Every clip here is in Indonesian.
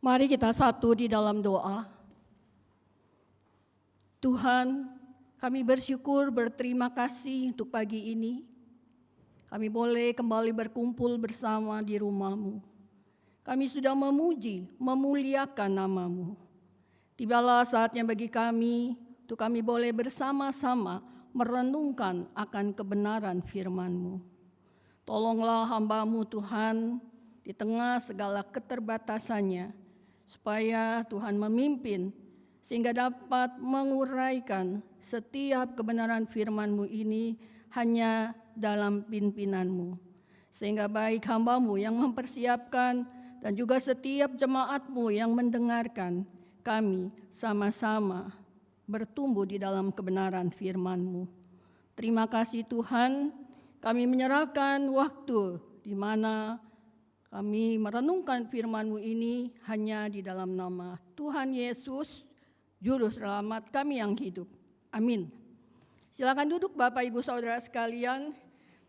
Mari kita satu di dalam doa. Tuhan, kami bersyukur, berterima kasih untuk pagi ini. Kami boleh kembali berkumpul bersama di rumah-Mu. Kami sudah memuji, memuliakan nama-Mu. Tibalah saatnya bagi kami, untuk kami boleh bersama-sama merenungkan akan kebenaran firman-Mu. Tolonglah hamba-Mu Tuhan, di tengah segala keterbatasannya, supaya Tuhan memimpin, sehingga dapat menguraikan setiap kebenaran firman-Mu ini hanya dalam pimpinan-Mu. Sehingga baik hamba-Mu yang mempersiapkan dan juga setiap jemaat-Mu yang mendengarkan, kami sama-sama bertumbuh di dalam kebenaran firman-Mu. Terima kasih Tuhan, kami menyerahkan waktu di mana kami merenungkan firman-Mu ini hanya di dalam nama Tuhan Yesus, Juru Selamat kami yang hidup. Amin. Silakan duduk Bapak Ibu Saudara sekalian.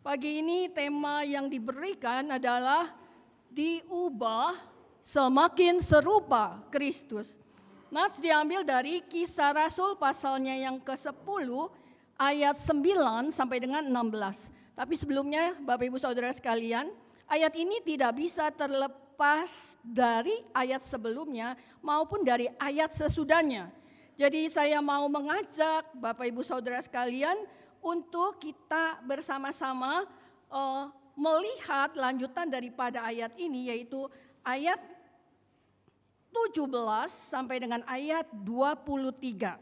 Pagi ini tema yang diberikan adalah diubah semakin serupa Kristus. Nats diambil dari Kisah Rasul pasalnya yang ke-10 ayat 9 sampai dengan 16. Tapi sebelumnya Bapak Ibu Saudara sekalian, ayat ini tidak bisa terlepas dari ayat sebelumnya maupun dari ayat sesudahnya. Jadi saya mau mengajak Bapak Ibu Saudara sekalian untuk kita bersama-sama melihat lanjutan daripada ayat ini, yaitu ayat 17 sampai dengan ayat 23.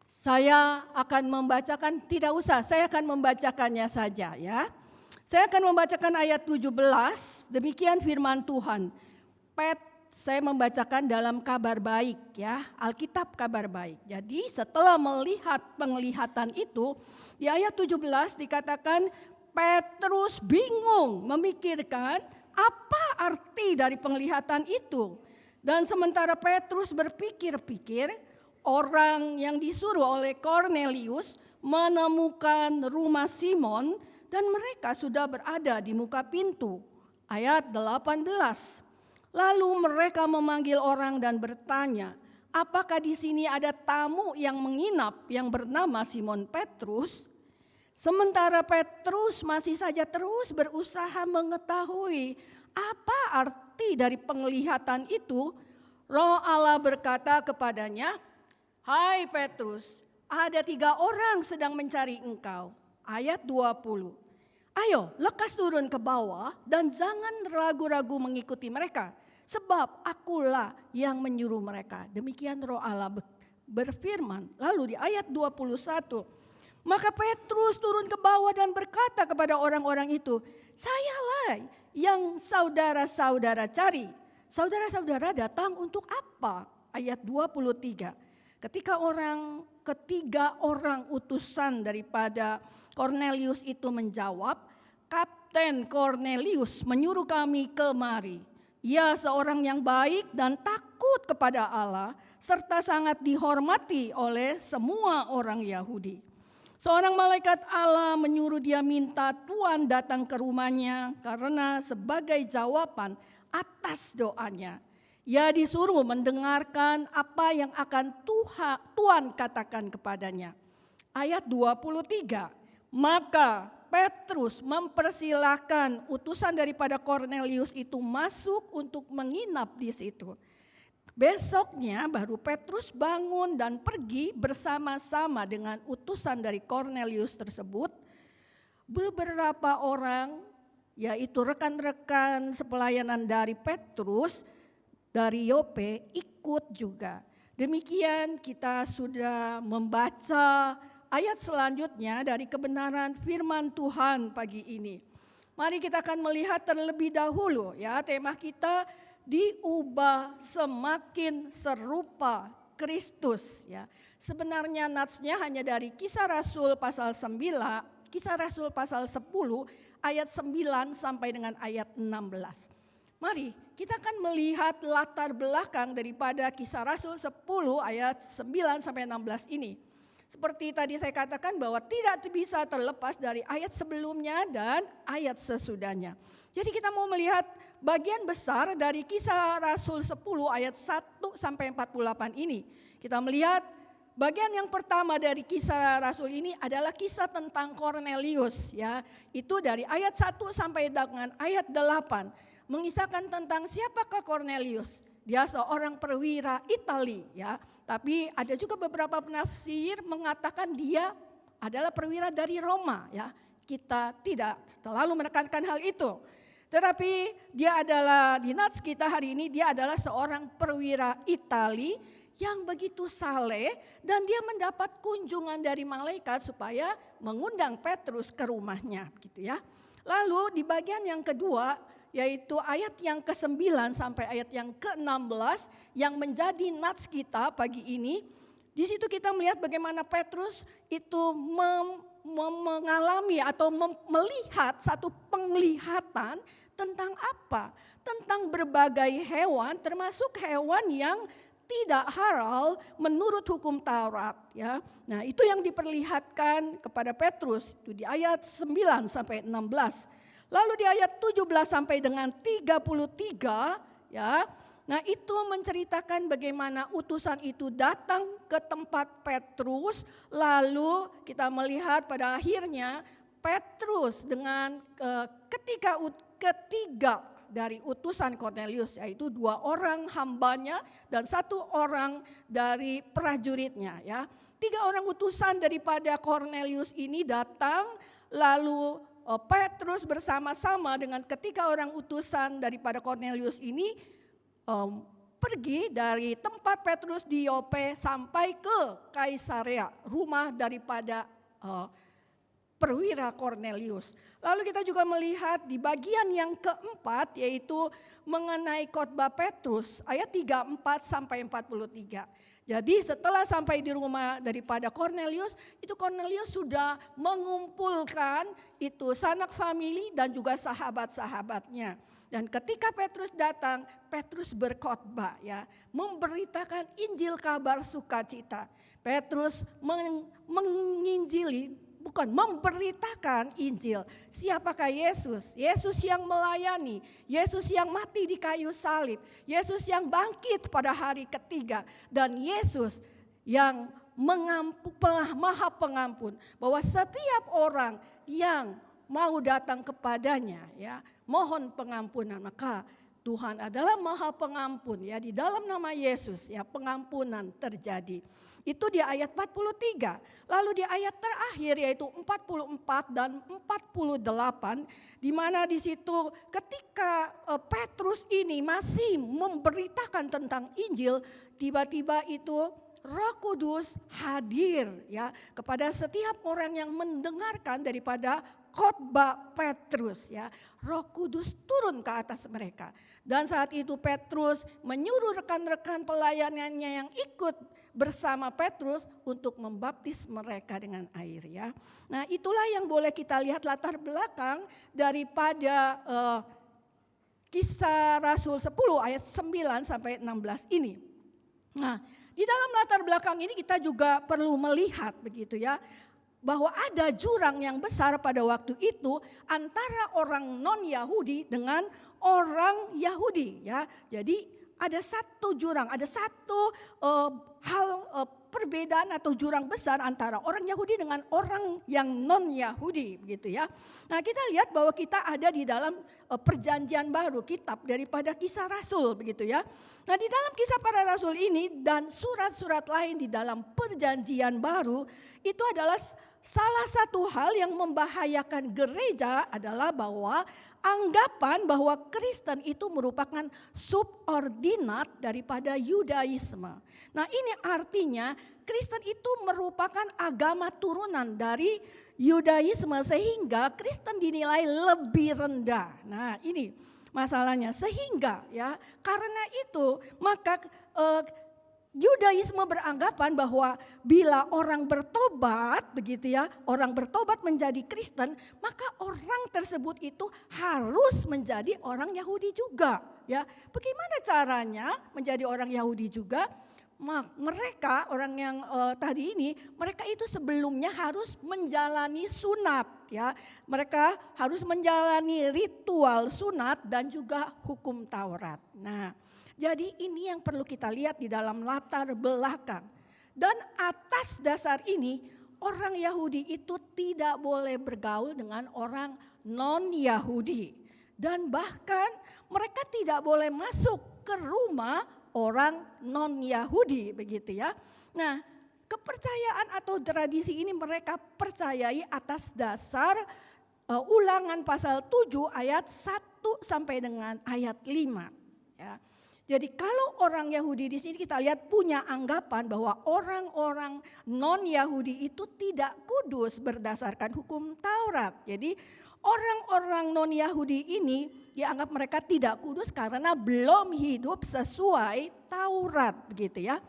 Saya akan membacakan, tidak usah, saya akan membacakannya saja ya. Saya akan membacakan ayat 17, demikian firman Tuhan. Saya membacakan dalam Kabar Baik ya, Alkitab Kabar Baik. Jadi setelah melihat penglihatan itu, di ayat 17 dikatakan Petrus bingung memikirkan apa arti dari penglihatan itu. Dan sementara Petrus berpikir-pikir, orang yang disuruh oleh Kornelius menemukan rumah Simon dan mereka sudah berada di muka pintu. Ayat 18. Lalu mereka memanggil orang dan bertanya, apakah di sini ada tamu yang menginap yang bernama Simon Petrus? Sementara Petrus masih saja terus berusaha mengetahui apa arti dari penglihatan itu, Roh Allah berkata kepadanya, hai Petrus, ada 3 orang sedang mencari engkau. Ayat 20. Ayo, lekas turun ke bawah dan jangan ragu-ragu mengikuti mereka, sebab akulah yang menyuruh mereka. Demikian Roh Allah berfirman. Lalu di ayat 21, maka Petrus turun ke bawah dan berkata kepada orang-orang itu, sayalah yang saudara-saudara cari. Saudara-saudara datang untuk apa? Ayat 23. Ketiga orang utusan daripada Kornelius itu menjawab, Kapten Kornelius menyuruh kami kemari. Ia seorang yang baik dan takut kepada Allah, serta sangat dihormati oleh semua orang Yahudi. Seorang malaikat Allah menyuruh dia minta Tuhan datang ke rumahnya karena sebagai jawaban atas doanya. Ia disuruh mendengarkan apa yang akan Tuhan katakan kepadanya. Ayat 23. Maka Petrus mempersilahkan utusan daripada Kornelius itu masuk untuk menginap di situ. Besoknya baru Petrus bangun dan pergi bersama-sama dengan utusan dari Kornelius tersebut. Beberapa orang, yaitu rekan-rekan sepelayanan dari Petrus dari Yope, ikut juga. Demikian kita sudah membaca ayat selanjutnya dari kebenaran firman Tuhan pagi ini. Mari kita akan melihat terlebih dahulu ya, tema kita diubah semakin serupa Kristus ya. Sebenarnya natsnya hanya dari Kisah Rasul pasal 9, Kisah Rasul pasal 10 ayat 9 sampai dengan ayat 16. Mari kita akan melihat latar belakang daripada Kisah Rasul 10 ayat 9 sampai 16 ini. Seperti tadi saya katakan bahwa tidak bisa terlepas dari ayat sebelumnya dan ayat sesudahnya. Jadi kita mau melihat bagian besar dari Kisah Rasul 10 ayat 1 sampai 48 ini. Kita melihat bagian yang pertama dari Kisah Rasul ini adalah kisah tentang Kornelius, ya. Itu dari ayat 1 sampai dengan ayat 8 mengisahkan tentang siapakah Kornelius. Dia seorang perwira Itali, ya. Tapi ada juga beberapa penafsir mengatakan dia adalah perwira dari Roma, ya. Kita tidak terlalu menekankan hal itu. Tetapi dia adalah, di nats kita hari ini, dia adalah seorang perwira Itali yang begitu saleh, dan dia mendapat kunjungan dari malaikat supaya mengundang Petrus ke rumahnya, gitu ya. Lalu di bagian yang kedua, yaitu ayat yang ke-9 sampai ayat yang ke-16 yang menjadi nats kita pagi ini. Di situ kita melihat bagaimana Petrus itu mengalami atau melihat satu penglihatan tentang apa? Tentang berbagai hewan, termasuk hewan yang tidak halal menurut hukum Taurat, ya. Nah, itu yang diperlihatkan kepada Petrus itu di ayat 9 sampai 16. Lalu di ayat 17 sampai dengan 33, ya. Nah, itu menceritakan bagaimana utusan itu datang ke tempat Petrus, lalu kita melihat pada akhirnya Petrus dengan ketiga dari utusan Kornelius, yaitu 2 orang hambanya dan 1 orang dari prajuritnya, ya. 3 orang utusan daripada Kornelius ini datang, lalu Petrus bersama-sama dengan ketiga orang utusan daripada Kornelius ini pergi dari tempat Petrus di Yope sampai ke Kaisarea, rumah daripada perwira Kornelius. Lalu kita juga melihat di bagian yang keempat, yaitu mengenai khotbah Petrus ayat 34 sampai 43. Jadi setelah sampai di rumah daripada Kornelius, itu Kornelius sudah mengumpulkan itu sanak famili dan juga sahabat-sahabatnya. Dan ketika Petrus datang, Petrus berkhotbah, ya, memberitakan Injil kabar sukacita. Petrus memberitakan Injil. Siapakah Yesus? Yesus yang melayani, Yesus yang mati di kayu salib, Yesus yang bangkit pada hari ketiga, dan Yesus yang maha pengampun. Bahwa setiap orang yang mau datang kepadanya, ya, mohon pengampunan, maka Tuhan adalah maha pengampun, ya. Di dalam nama Yesus, ya, pengampunan terjadi. Itu di ayat 43. Lalu di ayat terakhir yaitu 44 dan 48, di mana di situ ketika Petrus ini masih memberitakan tentang Injil, tiba-tiba itu Roh Kudus hadir, ya, kepada setiap orang yang mendengarkan daripada khotbah Petrus, ya. Roh Kudus turun ke atas mereka. Dan saat itu Petrus menyuruh rekan-rekan pelayanannya yang ikut bersama Petrus untuk membaptis mereka dengan air, ya. Nah, itulah yang boleh kita lihat latar belakang daripada Kisah Rasul 10 ayat 9 sampai 16 ini. Nah, di dalam latar belakang ini kita juga perlu melihat begitu, ya, bahwa ada jurang yang besar pada waktu itu antara orang non-Yahudi dengan orang Yahudi, ya. Jadi ada satu jurang, ada satu perbedaan atau jurang besar antara orang Yahudi dengan orang yang non-Yahudi, begitu, ya. Nah, kita lihat bahwa kita ada di dalam perjanjian baru, kitab daripada Kisah Rasul, begitu, ya. Nah, di dalam Kisah Para Rasul ini dan surat-surat lain di dalam perjanjian baru, itu adalah salah satu hal yang membahayakan gereja adalah bahwa anggapan bahwa Kristen itu merupakan subordinat daripada Yudaisme. Nah, ini artinya Kristen itu merupakan agama turunan dari Yudaisme sehingga Kristen dinilai lebih rendah. Nah, ini masalahnya, sehingga, ya, karena itu maka Yudaisme beranggapan bahwa bila orang bertobat, begitu, ya, orang bertobat menjadi Kristen, maka orang tersebut itu harus menjadi orang Yahudi juga, ya. Bagaimana caranya menjadi orang Yahudi juga? mereka orang yang tadi ini, mereka itu sebelumnya harus menjalani sunat ya. Mereka harus menjalani ritual sunat dan juga hukum Taurat. Nah, jadi ini yang perlu kita lihat di dalam latar belakang. Dan atas dasar ini, orang Yahudi itu tidak boleh bergaul dengan orang non-Yahudi. Dan bahkan mereka tidak boleh masuk ke rumah orang non-Yahudi begitu ya. Nah, kepercayaan atau tradisi ini mereka percayai atas dasar Ulangan pasal 7 ayat 1 sampai dengan ayat 5 ya. Jadi kalau orang Yahudi di sini kita lihat punya anggapan bahwa orang-orang non-Yahudi itu tidak kudus berdasarkan hukum Taurat. Jadi orang-orang non-Yahudi ini dianggap mereka tidak kudus karena belum hidup sesuai Taurat begitu ya.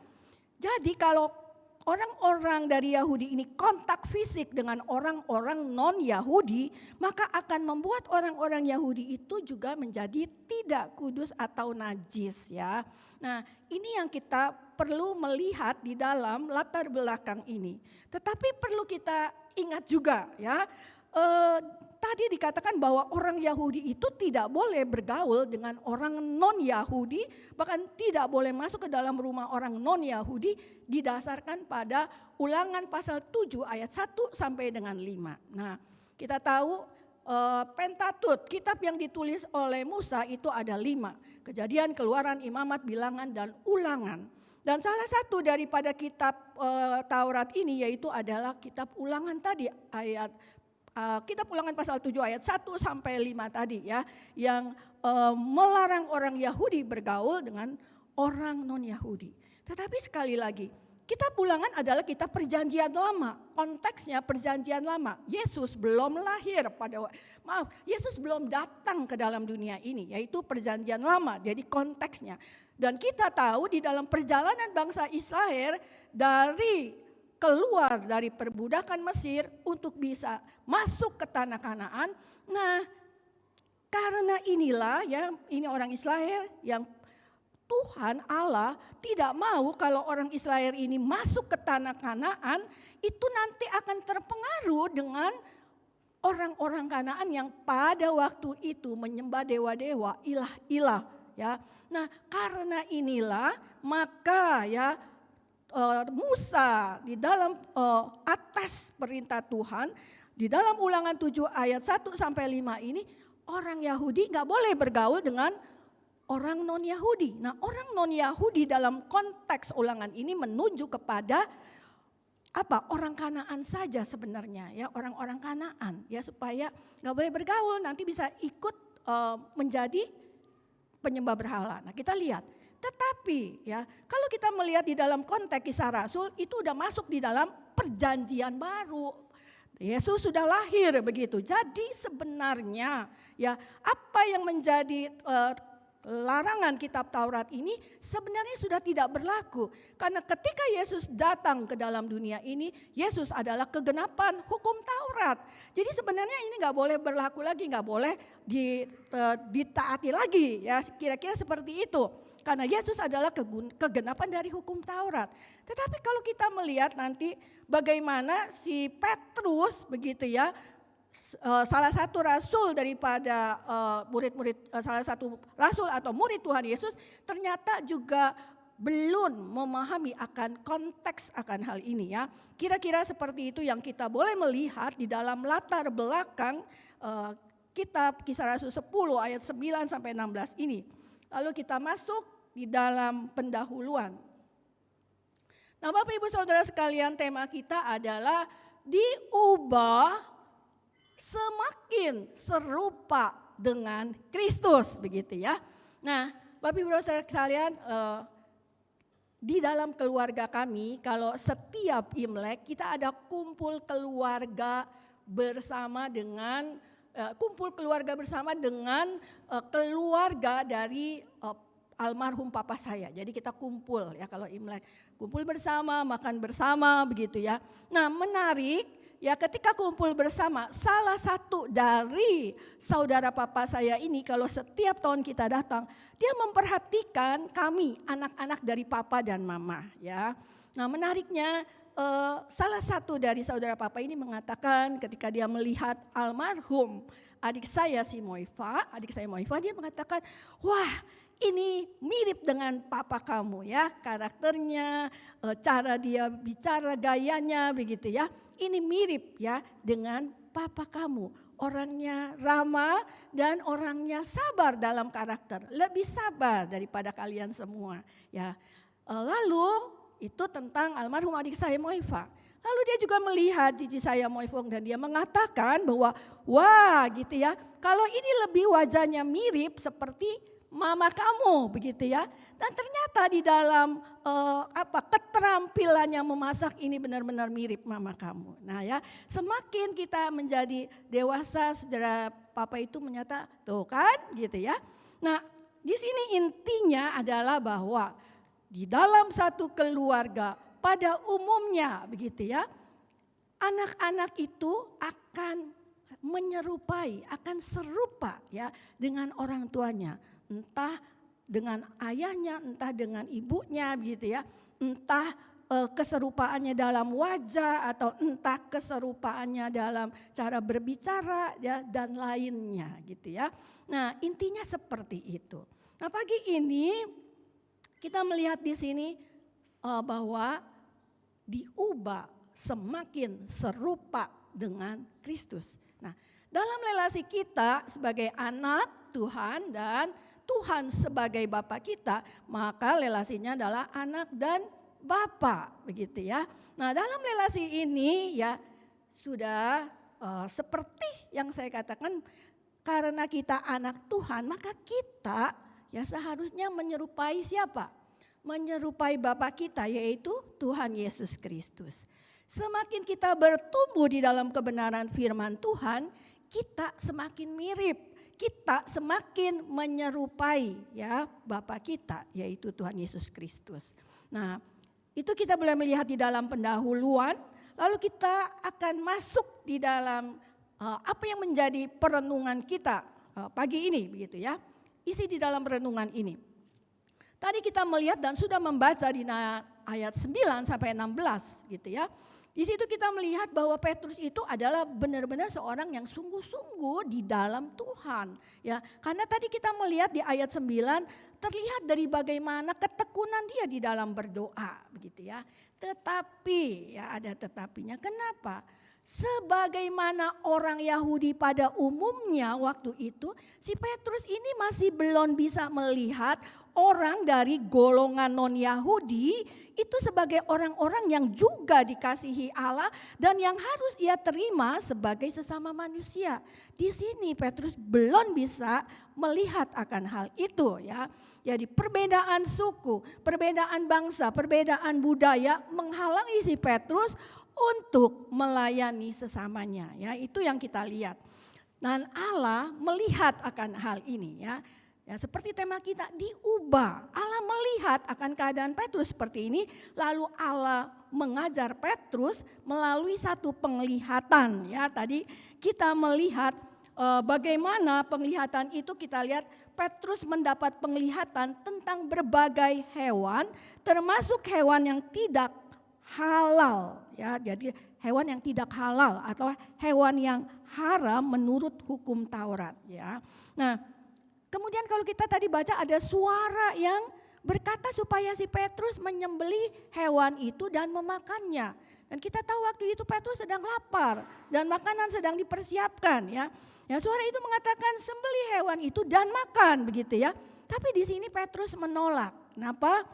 Jadi kalau orang-orang dari Yahudi ini kontak fisik dengan orang-orang non-Yahudi, maka akan membuat orang-orang Yahudi itu juga menjadi tidak kudus atau najis ya. Nah, ini yang kita perlu melihat di dalam latar belakang ini. Tetapi perlu kita ingat juga ya, tadi dikatakan bahwa orang Yahudi itu tidak boleh bergaul dengan orang non-Yahudi, bahkan tidak boleh masuk ke dalam rumah orang non-Yahudi didasarkan pada Ulangan pasal 7 ayat 1 sampai dengan 5. Nah, kita tahu Pentatut, kitab yang ditulis oleh Musa itu ada 5. Kejadian, Keluaran, Imamat, Bilangan, dan Ulangan. Dan salah satu daripada kitab Taurat ini yaitu adalah kitab Ulangan tadi, kitab Ulangan pasal 7 ayat 1 sampai 5 tadi ya, yang melarang orang Yahudi bergaul dengan orang non-Yahudi. Tetapi sekali lagi, kitab Ulangan adalah kitab perjanjian lama, konteksnya perjanjian lama. Yesus belum lahir Yesus belum datang ke dalam dunia ini, yaitu perjanjian lama, jadi konteksnya. Dan kita tahu di dalam perjalanan bangsa Israel dari keluar dari perbudakan Mesir untuk bisa masuk ke tanah Kanaan. Nah, karena inilah ya, ini orang Israel yang Tuhan Allah tidak mau kalau orang Israel ini masuk ke tanah Kanaan, itu nanti akan terpengaruh dengan orang-orang Kanaan yang pada waktu itu menyembah dewa-dewa, ilah-ilah ya. Nah, karena inilah maka ya Musa di dalam atas perintah Tuhan di dalam Ulangan 7 ayat 1 sampai 5 ini, orang Yahudi nggak boleh bergaul dengan orang non-Yahudi. Nah, orang non-Yahudi dalam konteks Ulangan ini menunjuk kepada apa? Orang Kanaan saja sebenarnya ya, orang-orang Kanaan ya, supaya nggak boleh bergaul, nanti bisa ikut menjadi penyembah berhala. Nah, kita lihat. Tetapi ya, kalau kita melihat di dalam konteks Kisah Rasul itu udah masuk di dalam perjanjian baru. Yesus sudah lahir begitu. Jadi sebenarnya ya, apa yang menjadi larangan kitab Taurat ini sebenarnya sudah tidak berlaku. Karena ketika Yesus datang ke dalam dunia ini, Yesus adalah kegenapan hukum Taurat. Jadi sebenarnya ini gak boleh berlaku lagi, gak boleh ditaati lagi ya, kira-kira seperti itu. Karena Yesus adalah kegenapan dari hukum Taurat. Tetapi kalau kita melihat nanti bagaimana si Petrus begitu ya, salah satu rasul daripada murid-murid, salah satu rasul atau murid Tuhan Yesus ternyata juga belum memahami akan konteks akan hal ini ya. Kira-kira seperti itu yang kita boleh melihat di dalam latar belakang kitab Kisah Rasul 10 ayat 9 sampai 16 ini. Lalu kita masuk di dalam pendahuluan. Nah, Bapak Ibu Saudara sekalian, tema kita adalah diubah semakin serupa dengan Kristus begitu ya. Nah, Bapak Ibu Saudara sekalian, di dalam keluarga kami kalau setiap Imlek kita ada kumpul keluarga bersama dengan keluarga dari almarhum papa saya. Jadi kita kumpul ya kalau Imlek, kumpul bersama, makan bersama begitu ya. Nah, menarik ya ketika kumpul bersama, salah satu dari saudara papa saya ini kalau setiap tahun kita datang, dia memperhatikan kami anak-anak dari papa dan mama ya. Nah menariknya salah satu dari saudara papa ini mengatakan ketika dia melihat almarhum adik saya Moifa, dia mengatakan, wah ini mirip dengan papa kamu ya, karakternya, cara dia bicara, gayanya begitu ya. Ini mirip ya dengan papa kamu. Orangnya ramah dan orangnya sabar dalam karakter. Lebih sabar daripada kalian semua ya. Lalu itu tentang almarhum adik saya Moifa. Lalu dia juga melihat cici saya Moifong dan dia mengatakan bahwa wah gitu ya. Kalau ini lebih wajahnya mirip seperti mama kamu begitu ya. Dan ternyata di dalam keterampilannya memasak ini benar-benar mirip mama kamu. Nah ya, semakin kita menjadi dewasa, saudara papa itu menyata tuh kan gitu ya. Nah, di sini intinya adalah bahwa di dalam satu keluarga pada umumnya begitu ya, anak-anak itu akan menyerupai, akan serupa ya dengan orang tuanya. Entah dengan ayahnya, entah dengan ibunya begitu ya. Entah keserupaannya dalam wajah atau entah keserupaannya dalam cara berbicara ya dan lainnya gitu ya. Nah, intinya seperti itu. Nah, pagi ini kita melihat di sini bahwa diubah semakin serupa dengan Kristus. Nah, dalam relasi kita sebagai anak Tuhan dan Tuhan sebagai Bapa kita, maka relasinya adalah anak dan Bapa, begitu ya. Nah, dalam relasi ini ya sudah seperti yang saya katakan, karena kita anak Tuhan, maka kita ya seharusnya menyerupai siapa? Menyerupai Bapa kita, yaitu Tuhan Yesus Kristus. Semakin kita bertumbuh di dalam kebenaran firman Tuhan, kita semakin mirip, kita semakin menyerupai ya Bapa kita, yaitu Tuhan Yesus Kristus. Nah, itu kita boleh melihat di dalam pendahuluan, lalu kita akan masuk di dalam apa yang menjadi perenungan kita pagi ini begitu ya. Isi di dalam renungan ini. Tadi kita melihat dan sudah membaca di ayat 9 sampai 16 gitu ya. Di situ kita melihat bahwa Petrus itu adalah benar-benar seorang yang sungguh-sungguh di dalam Tuhan. Ya, karena tadi kita melihat di ayat 9 terlihat dari bagaimana ketekunan dia di dalam berdoa begitu ya. Tetapi ya ada tetapinya. Kenapa? Sebagaimana orang Yahudi pada umumnya waktu itu, si Petrus ini masih belum bisa melihat orang dari golongan non-Yahudi itu sebagai orang-orang yang juga dikasihi Allah dan yang harus ia terima sebagai sesama manusia. Di sini Petrus belum bisa melihat akan hal itu ya. Jadi perbedaan suku, perbedaan bangsa, perbedaan budaya menghalangi si Petrus untuk melayani sesamanya ya, itu yang kita lihat. Dan Allah melihat akan hal ini ya. Ya seperti tema kita diubah. Allah melihat akan keadaan Petrus seperti ini, lalu Allah mengajar Petrus melalui satu penglihatan ya. Tadi kita melihat bagaimana penglihatan itu, kita lihat Petrus mendapat penglihatan tentang berbagai hewan, termasuk hewan yang tidak halal ya. Jadi hewan yang tidak halal atau hewan yang haram menurut hukum Taurat ya. Nah, kemudian kalau kita tadi baca ada suara yang berkata supaya si Petrus menyembelih hewan itu dan memakannya. Dan kita tahu waktu itu Petrus sedang lapar dan makanan sedang dipersiapkan ya. Ya suara itu mengatakan sembelih hewan itu dan makan begitu ya. Tapi di sini Petrus menolak. Kenapa?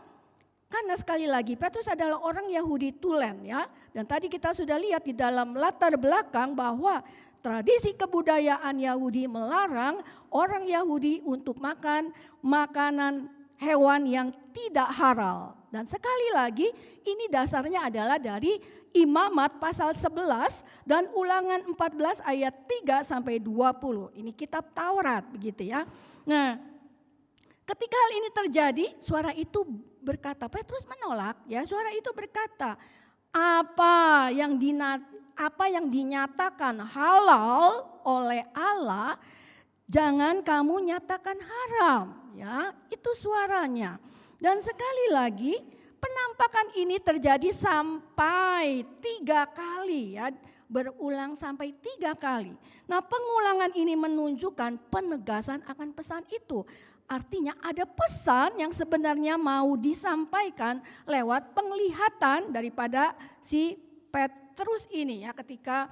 Karena sekali lagi Petrus adalah orang Yahudi tulen ya. Dan tadi kita sudah lihat di dalam latar belakang bahwa tradisi kebudayaan Yahudi melarang orang Yahudi untuk makan makanan hewan yang tidak halal. Dan sekali lagi ini dasarnya adalah dari Imamat pasal 11 dan Ulangan 14 ayat 3 sampai 20. Ini kitab Taurat begitu ya. Nah, ketika hal ini terjadi, suara itu berkata, Petrus menolak ya, suara itu berkata, apa yang dinyatakan halal oleh Allah, jangan kamu nyatakan haram, ya. Itu suaranya. Dan sekali lagi, penampakan ini terjadi sampai 3 kali, ya. Berulang sampai 3 kali. Nah, pengulangan ini menunjukkan penegasan akan pesan itu. Artinya ada pesan yang sebenarnya mau disampaikan lewat penglihatan daripada si Petrus ini, ya, ketika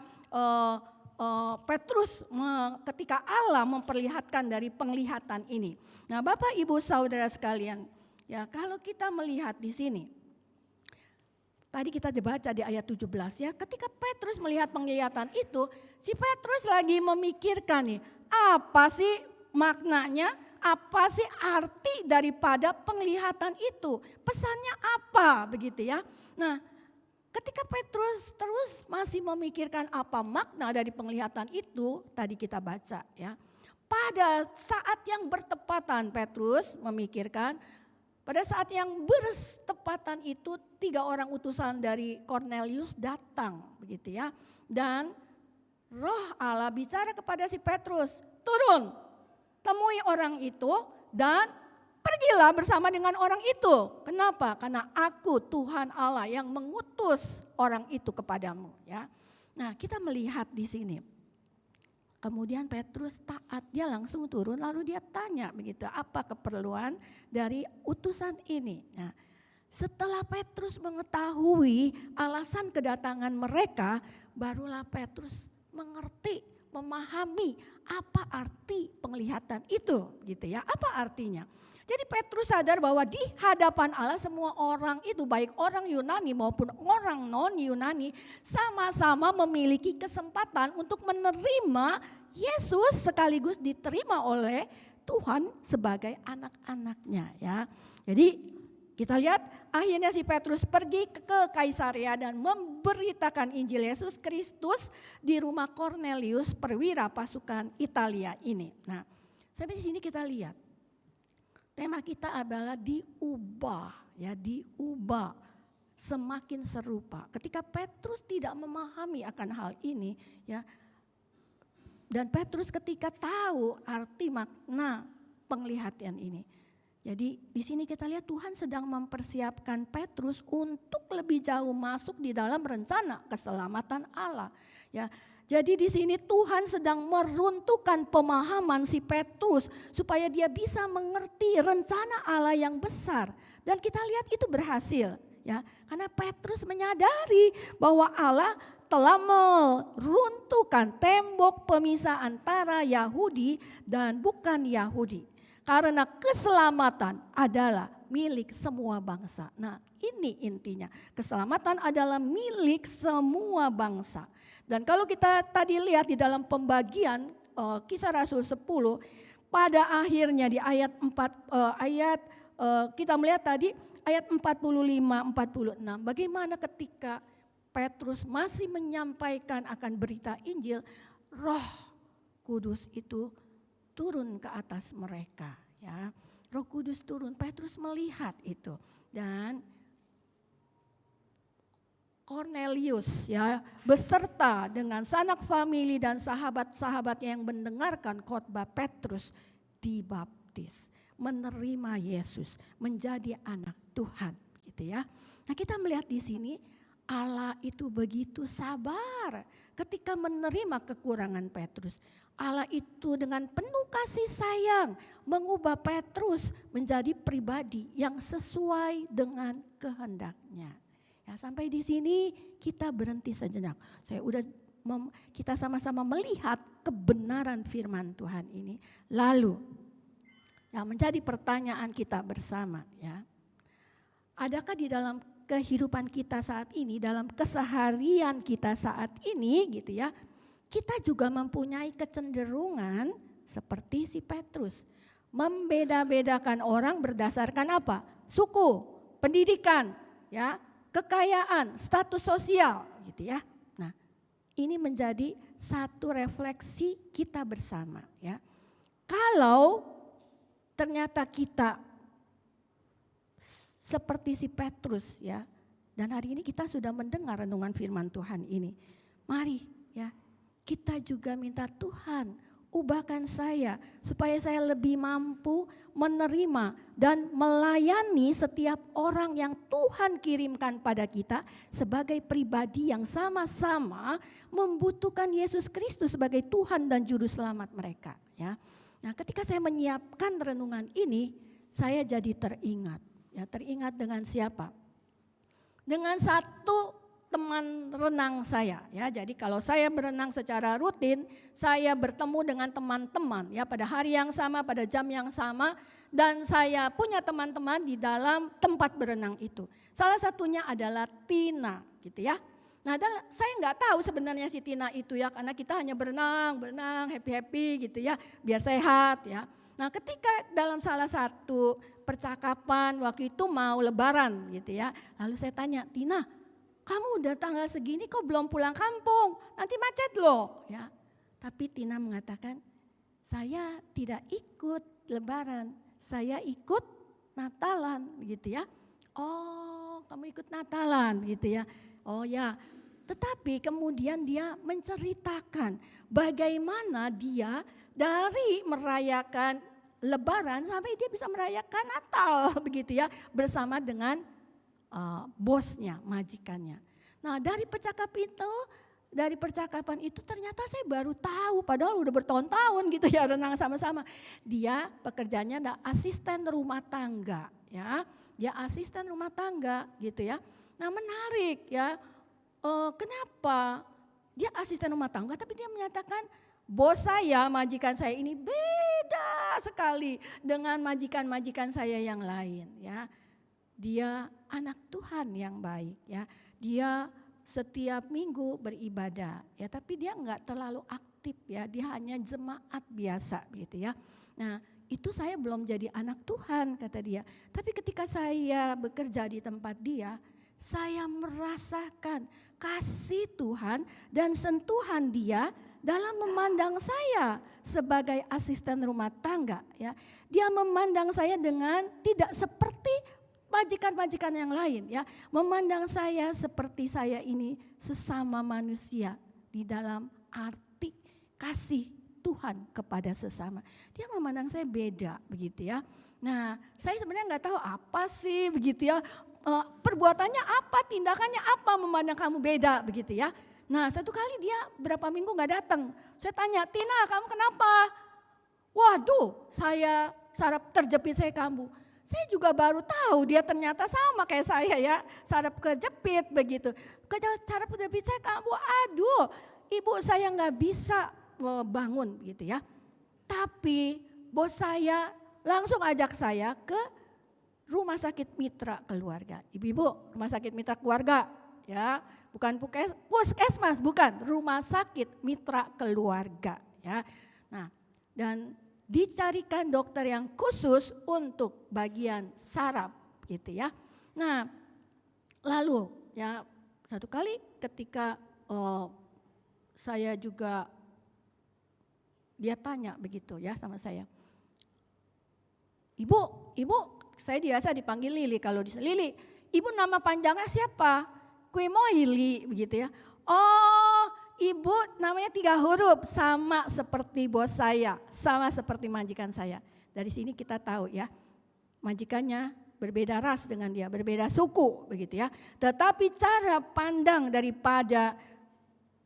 ketika Allah memperlihatkan dari penglihatan ini. Nah, Bapak Ibu Saudara sekalian, ya, kalau kita melihat di sini, tadi kita baca di ayat 17, ya, ketika Petrus melihat penglihatan itu, si Petrus lagi memikirkan nih, apa sih maknanya? Apa sih arti daripada penglihatan itu? Pesannya apa, begitu ya? Nah, ketika Petrus terus masih memikirkan apa makna dari penglihatan itu, tadi kita baca, ya. Pada saat yang bertepatan Petrus memikirkan, pada saat yang bertepatan itu 3 orang utusan dari Kornelius datang, begitu ya. Dan Roh Allah bicara kepada si Petrus, turun. Temui orang itu dan pergilah bersama dengan orang itu. Kenapa? Karena aku Tuhan Allah yang mengutus orang itu kepadamu, ya. Nah, kita melihat di sini. Kemudian Petrus taat, dia langsung turun lalu dia tanya begitu, apa keperluan dari utusan ini. Nah, setelah Petrus mengetahui alasan kedatangan mereka, barulah Petrus mengerti, memahami apa arti penglihatan itu, gitu ya. Apa artinya? Jadi Petrus sadar bahwa di hadapan Allah semua orang itu, baik orang Yunani maupun orang non-Yunani, sama-sama memiliki kesempatan untuk menerima Yesus sekaligus diterima oleh Tuhan sebagai anak-anaknya, ya. Jadi kita lihat akhirnya si Petrus pergi ke Kaisarea dan memberitakan Injil Yesus Kristus di rumah Kornelius, perwira pasukan Italia ini. Nah, sampai di sini kita lihat tema kita adalah diubah, ya, diubah semakin serupa. Ketika Petrus tidak memahami akan hal ini, ya, dan Petrus ketika tahu arti makna penglihatan ini. Jadi di sini kita lihat Tuhan sedang mempersiapkan Petrus untuk lebih jauh masuk di dalam rencana keselamatan Allah. Ya, jadi di sini Tuhan sedang meruntuhkan pemahaman si Petrus supaya dia bisa mengerti rencana Allah yang besar. Dan kita lihat itu berhasil, ya, karena Petrus menyadari bahwa Allah telah meruntuhkan tembok pemisah antara Yahudi dan bukan Yahudi. Karena keselamatan adalah milik semua bangsa. Nah, ini intinya. Keselamatan adalah milik semua bangsa. Dan kalau kita tadi lihat di dalam pembagian Kisah Rasul 10, pada akhirnya di ayat 4 kita melihat tadi ayat 45-46. Bagaimana ketika Petrus masih menyampaikan akan berita Injil, Roh Kudus itu turun ke atas mereka, ya. Roh Kudus turun, Petrus melihat itu, dan Kornelius, ya, beserta dengan sanak famili dan sahabat-sahabatnya yang mendengarkan khotbah Petrus dibaptis, menerima Yesus, menjadi anak Tuhan, gitu ya. Nah, kita melihat di sini Allah itu begitu sabar ketika menerima kekurangan Petrus. Allah itu dengan penuh kasih sayang mengubah Petrus menjadi pribadi yang sesuai dengan kehendaknya. Ya, sampai di sini kita berhenti sejenak. Kita sama-sama melihat kebenaran firman Tuhan ini. Lalu, yang menjadi pertanyaan kita bersama, ya, adakah di dalam kehidupan kita saat ini, dalam keseharian kita saat ini, gitu ya, kita juga mempunyai kecenderungan seperti si Petrus, membeda-bedakan orang berdasarkan apa? Suku, pendidikan, ya, kekayaan, status sosial, gitu ya. Nah, ini menjadi satu refleksi kita bersama, ya. Kalau ternyata kita seperti si Petrus, ya, dan hari ini kita sudah mendengar renungan firman Tuhan ini, Mari ya, kita juga minta Tuhan, ubahkan saya supaya saya lebih mampu menerima dan melayani setiap orang yang Tuhan kirimkan pada kita sebagai pribadi yang sama-sama membutuhkan Yesus Kristus sebagai Tuhan dan Juru Selamat mereka. Ya. Nah, ketika saya menyiapkan renungan ini, saya jadi teringat. Ya, teringat dengan siapa? Dengan satu teman renang saya ya. Jadi kalau saya berenang secara rutin, saya bertemu dengan teman-teman ya pada hari yang sama, pada jam yang sama, dan saya punya teman-teman di dalam tempat berenang itu. Salah satunya adalah Tina gitu ya. Nah, saya nggak tahu sebenarnya si Tina itu ya, karena kita hanya berenang, happy-happy gitu ya, biar sehat ya. Nah, ketika dalam salah satu percakapan waktu itu mau lebaran gitu ya, lalu saya tanya, Tina, kamu udah tanggal segini kok belum pulang kampung, nanti macet loh ya. Tapi Tina mengatakan, saya tidak ikut lebaran, saya ikut Natalan gitu ya. Oh, kamu ikut Natalan gitu ya. Oh ya, tetapi kemudian dia menceritakan bagaimana dia dari merayakan lebaran sampai dia bisa merayakan Natal begitu ya, bersama dengan bosnya, majikannya. Nah, dari percakapan itu ternyata saya baru tahu, padahal udah bertahun-tahun gitu ya renang sama-sama. Dia pekerjaannya adalah asisten rumah tangga ya. Dia asisten rumah tangga gitu ya. Nah, menarik ya. Kenapa dia asisten rumah tangga tapi dia menyatakan bos saya, majikan saya ini beda sekali dengan majikan-majikan saya yang lain ya. Dia anak Tuhan yang baik ya. Dia setiap minggu beribadah ya, tapi dia enggak terlalu aktif ya. Dia hanya jemaat biasa gitu ya. Nah, itu saya belum jadi anak Tuhan kata dia. Tapi ketika saya bekerja di tempat dia, saya merasakan kasih Tuhan dan sentuhan dia dalam memandang saya sebagai asisten rumah tangga ya. Dia memandang saya dengan tidak seperti majikan-majikan yang lain ya, memandang saya seperti saya ini sesama manusia di dalam arti kasih Tuhan kepada sesama. Dia memandang saya beda begitu ya. Nah, saya sebenarnya nggak tahu apa sih begitu ya, perbuatannya apa, tindakannya apa memandang kamu beda begitu ya. Nah, satu kali dia berapa minggu nggak datang. Saya tanya, Tina kamu kenapa? Waduh, saya saraf terjepit saya kambuh. Saya juga baru tahu dia ternyata sama kayak saya ya, saraf kejepit begitu. Saraf kejepit saya kambuh, aduh ibu saya nggak bisa bangun gitu ya. Tapi bos saya langsung ajak saya ke rumah sakit mitra keluarga. Ibu-ibu, rumah sakit mitra keluarga ya, bukan puskesmas, bukan, rumah sakit mitra keluarga ya. Nah, dan dicarikan dokter yang khusus untuk bagian saraf gitu ya. Nah, lalu ya satu kali ketika saya juga dia tanya begitu ya sama saya. Ibu, saya biasa dipanggil Lili, kalau di Lili, ibu nama panjangnya siapa? Kue Moili begitu ya. Oh, ibu namanya 3 huruf, sama seperti bos saya, sama seperti majikan saya. Dari sini kita tahu ya, majikannya berbeda ras dengan dia, berbeda suku begitu ya. Tetapi cara pandang daripada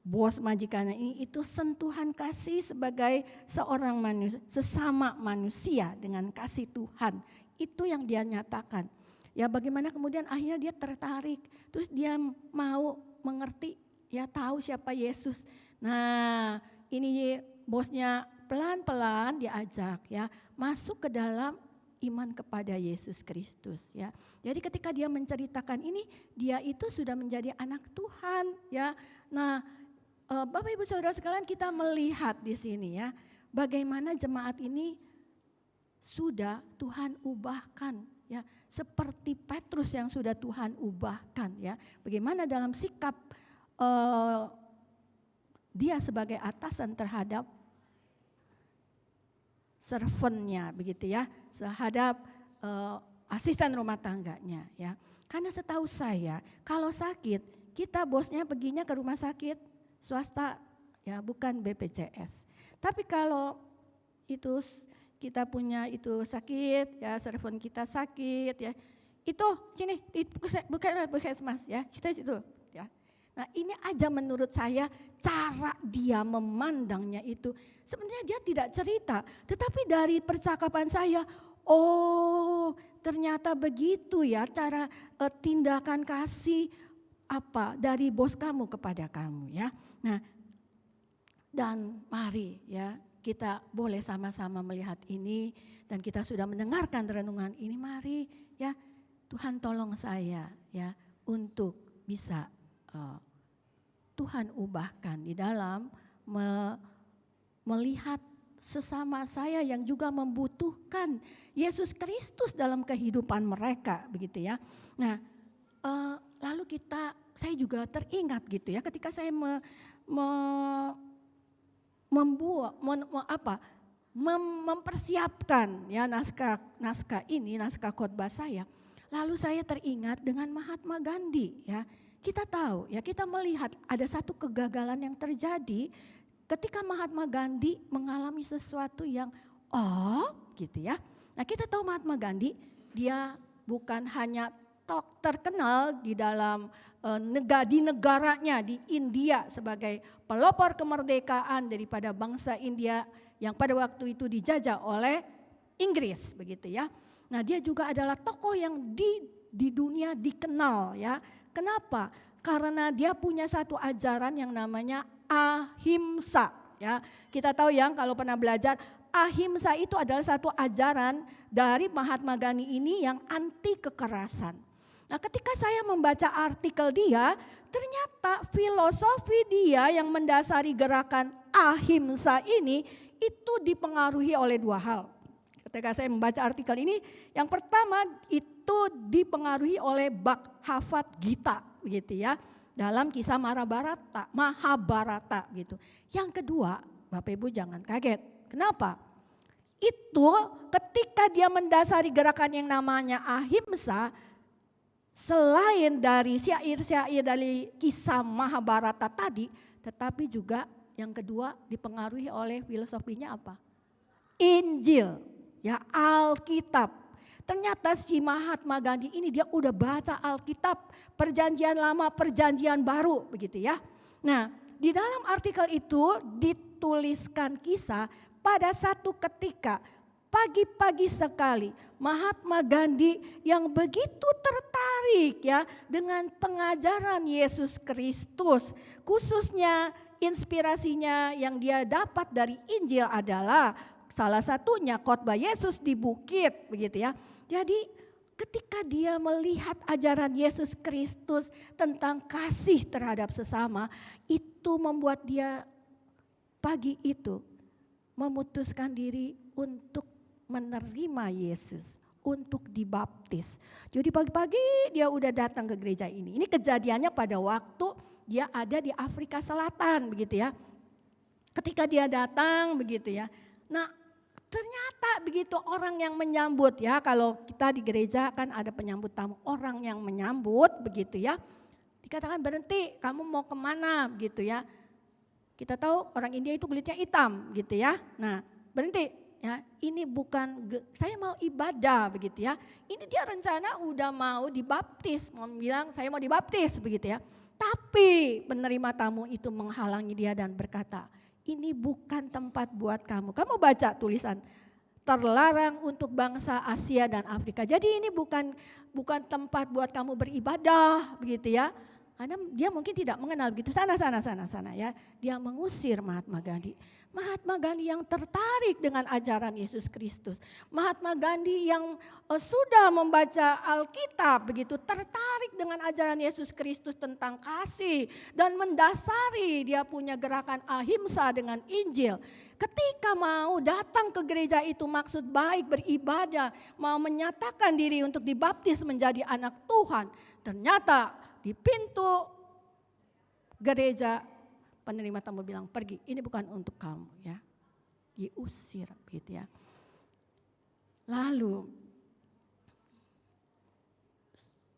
bos majikannya ini itu sentuhan kasih sebagai seorang manusia, sesama manusia dengan kasih Tuhan. Itu yang dia nyatakan. Ya bagaimana kemudian akhirnya dia tertarik, terus dia mau mengerti, ya tahu siapa Yesus. Nah, ini bosnya pelan-pelan diajak ya masuk ke dalam iman kepada Yesus Kristus ya. Jadi ketika dia menceritakan ini, dia itu sudah menjadi anak Tuhan ya. Nah, Bapak Ibu Saudara sekalian, kita melihat di sini ya, bagaimana jemaat ini sudah Tuhan ubahkan ya, seperti Petrus yang sudah Tuhan ubahkan ya. Bagaimana dalam sikap dia sebagai atasan terhadap servantnya begitu ya, terhadap asisten rumah tangganya ya. Karena setahu saya kalau sakit kita bosnya perginya ke rumah sakit swasta ya, bukan BPJS. Tapi kalau itu kita punya itu sakit ya, servant kita sakit ya, itu sini bukan puskesmas ya, situ ya. Nah ini aja menurut saya cara dia memandangnya itu sebenarnya dia tidak cerita, tetapi dari percakapan saya, oh ternyata begitu ya cara tindakan kasih apa dari bos kamu kepada kamu ya. Nah dan mari ya kita boleh sama-sama melihat ini dan kita sudah mendengarkan renungan ini, mari ya Tuhan tolong saya ya untuk bisa Tuhan ubahkan di dalam melihat sesama saya yang juga membutuhkan Yesus Kristus dalam kehidupan mereka begitu ya. Nah lalu saya juga teringat gitu ya ketika saya mempersiapkan ya naskah khotbah saya. Lalu saya teringat dengan Mahatma Gandhi ya. Kita tahu ya, kita melihat ada satu kegagalan yang terjadi ketika Mahatma Gandhi mengalami sesuatu yang gitu ya. Nah, kita tahu Mahatma Gandhi dia bukan hanya terkenal di dalam di negaranya di India sebagai pelopor kemerdekaan daripada bangsa India yang pada waktu itu dijajah oleh Inggris begitu ya. Nah, dia juga adalah tokoh yang di dunia dikenal ya. Kenapa? Karena dia punya satu ajaran yang namanya ahimsa ya. Kita tahu ya kalau pernah belajar, ahimsa itu adalah satu ajaran dari Mahatma Gandhi ini yang anti kekerasan. Nah, ketika saya membaca artikel dia, ternyata filosofi dia yang mendasari gerakan ahimsa ini itu dipengaruhi oleh dua hal. Ketika saya membaca artikel ini, yang pertama itu dipengaruhi oleh Bhagavad Gita begitu ya, dalam kisah Mahabharata gitu. Yang kedua, Bapak Ibu jangan kaget. Kenapa? Itu ketika dia mendasari gerakan yang namanya ahimsa, selain dari syair-syair dari kisah Mahabharata tadi, tetapi juga yang kedua dipengaruhi oleh filosofinya apa? Injil, ya Alkitab. Ternyata si Mahatma Gandhi ini dia udah baca Alkitab, Perjanjian Lama, Perjanjian Baru begitu ya. Nah, di dalam artikel itu dituliskan kisah pada satu ketika pagi-pagi sekali Mahatma Gandhi yang begitu tertarik ya dengan pengajaran Yesus Kristus, khususnya inspirasinya yang dia dapat dari Injil adalah salah satunya khotbah Yesus di bukit begitu ya. Jadi ketika dia melihat ajaran Yesus Kristus tentang kasih terhadap sesama, itu membuat dia pagi itu memutuskan diri untuk menerima Yesus, untuk dibaptis. Jadi pagi-pagi dia udah datang ke gereja ini. Ini kejadiannya pada waktu dia ada di Afrika Selatan begitu ya. Ketika dia datang begitu ya. Nah, ternyata begitu orang yang menyambut ya, kalau kita di gereja kan ada penyambut tamu, orang yang menyambut begitu ya. Dikatakan berhenti, kamu mau kemana begitu ya. Kita tahu orang India itu kulitnya hitam gitu ya. Nah, berhenti. Ya, ini bukan saya mau ibadah begitu ya. Ini dia rencana udah mau dibaptis, mau bilang saya mau dibaptis begitu ya. Tapi penerima tamu itu menghalangi dia dan berkata, ini bukan tempat buat kamu. Kamu baca tulisan terlarang untuk bangsa Asia dan Afrika. Jadi ini bukan tempat buat kamu beribadah begitu ya. Karena dia mungkin tidak mengenal begitu sana ya. Dia mengusir Mahatma Gandhi. Mahatma Gandhi yang tertarik dengan ajaran Yesus Kristus. Mahatma Gandhi yang sudah membaca Alkitab begitu, tertarik dengan ajaran Yesus Kristus tentang kasih dan mendasari dia punya gerakan ahimsa dengan Injil. Ketika mau datang ke gereja itu maksud baik beribadah, mau menyatakan diri untuk dibaptis menjadi anak Tuhan, ternyata di pintu gereja penerima tamu bilang pergi, ini bukan untuk kamu ya. Diusir gitu ya. Lalu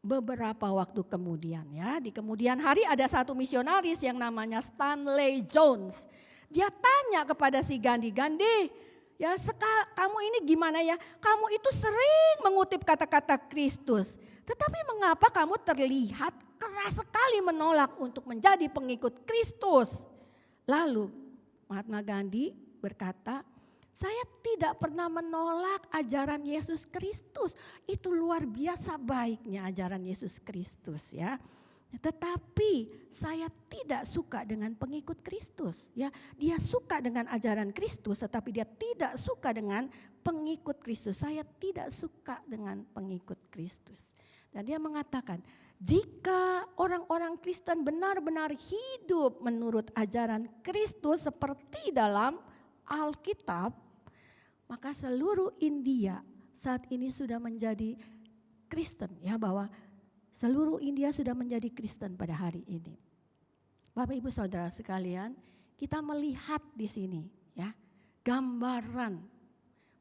beberapa waktu kemudian ya, di kemudian hari ada satu misionaris yang namanya Stanley Jones. Dia tanya kepada si Gandhi, "Gandhi, ya kamu ini gimana ya? Kamu itu sering mengutip kata-kata Kristus. Tetapi mengapa kamu terlihat keras sekali menolak untuk menjadi pengikut Kristus?" Lalu Mahatma Gandhi berkata, "Saya tidak pernah menolak ajaran Yesus Kristus. Itu luar biasa baiknya ajaran Yesus Kristus ya. Tetapi saya tidak suka dengan pengikut Kristus ya. Dia suka dengan ajaran Kristus tetapi dia tidak suka dengan pengikut Kristus. Saya tidak suka dengan pengikut Kristus." Dan dia mengatakan, jika orang-orang Kristen benar-benar hidup menurut ajaran Kristus seperti dalam Alkitab, maka seluruh India saat ini sudah menjadi Kristen ya, bahwa seluruh India sudah menjadi Kristen pada hari ini. Bapak Ibu Saudara sekalian, kita melihat di sini ya gambaran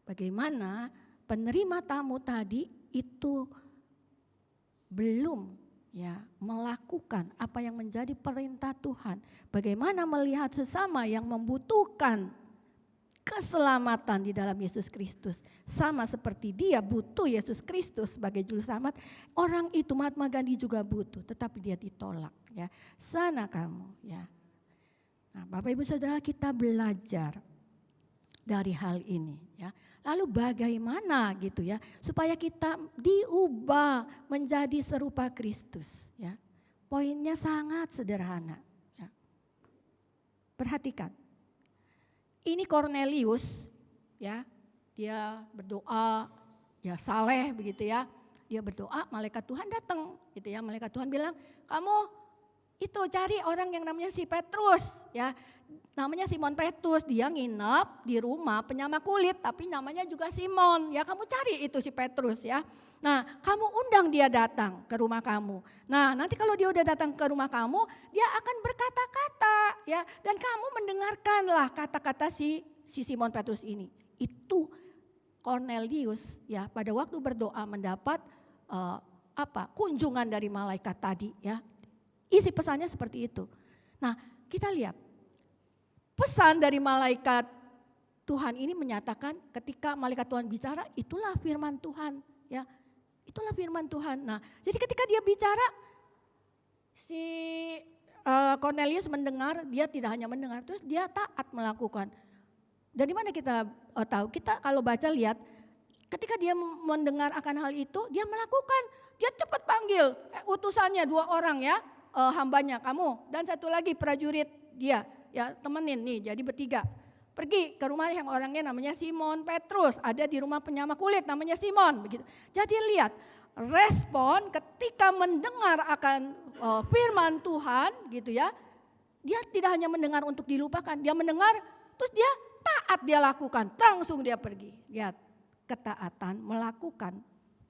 bagaimana penerima tamu tadi itu belum ya melakukan apa yang menjadi perintah Tuhan. Bagaimana melihat sesama yang membutuhkan keselamatan di dalam Yesus Kristus. Sama seperti dia butuh Yesus Kristus sebagai juru selamat, orang itu Mahatma Gandhi juga butuh, tetapi dia ditolak ya. Sana kamu ya. Nah, Bapak Ibu Saudara, kita belajar dari hal ini ya. Lalu bagaimana gitu ya supaya kita diubah menjadi serupa Kristus ya. Poinnya sangat sederhana ya. Perhatikan. Ini Cornelius ya, dia berdoa, ya saleh begitu ya. Dia berdoa, malaikat Tuhan datang gitu ya. Malaikat Tuhan bilang, "Kamu itu cari orang yang namanya si Petrus ya. Namanya Simon Petrus, dia nginep di rumah penyama kulit tapi namanya juga Simon. Ya kamu cari itu si Petrus ya. Nah, kamu undang dia datang ke rumah kamu. Nah, nanti kalau dia udah datang ke rumah kamu, dia akan berkata-kata ya, dan kamu mendengarkanlah kata-kata si Simon Petrus ini." Itu Cornelius ya pada waktu berdoa mendapat kunjungan dari malaikat tadi ya. Isi pesannya seperti itu. Nah, kita lihat pesan dari malaikat Tuhan ini menyatakan ketika malaikat Tuhan bicara, itulah firman Tuhan ya. Itulah firman Tuhan. Nah, jadi ketika dia bicara, si Cornelius mendengar, dia tidak hanya mendengar, terus dia taat melakukan. Dari mana kita tahu? Kita kalau baca lihat, ketika dia mendengar akan hal itu, dia melakukan. Dia cepat panggil utusannya 2 orang ya, hambanya, kamu dan satu lagi prajurit dia, ya temenin nih, jadi bertiga. Pergi ke rumah yang orangnya namanya Simon Petrus, ada di rumah penyama kulit namanya Simon begitu. Jadi lihat respon ketika mendengar akan firman Tuhan gitu ya. Dia tidak hanya mendengar untuk dilupakan, dia mendengar terus dia taat, dia lakukan, langsung dia pergi. Lihat ketaatan melakukan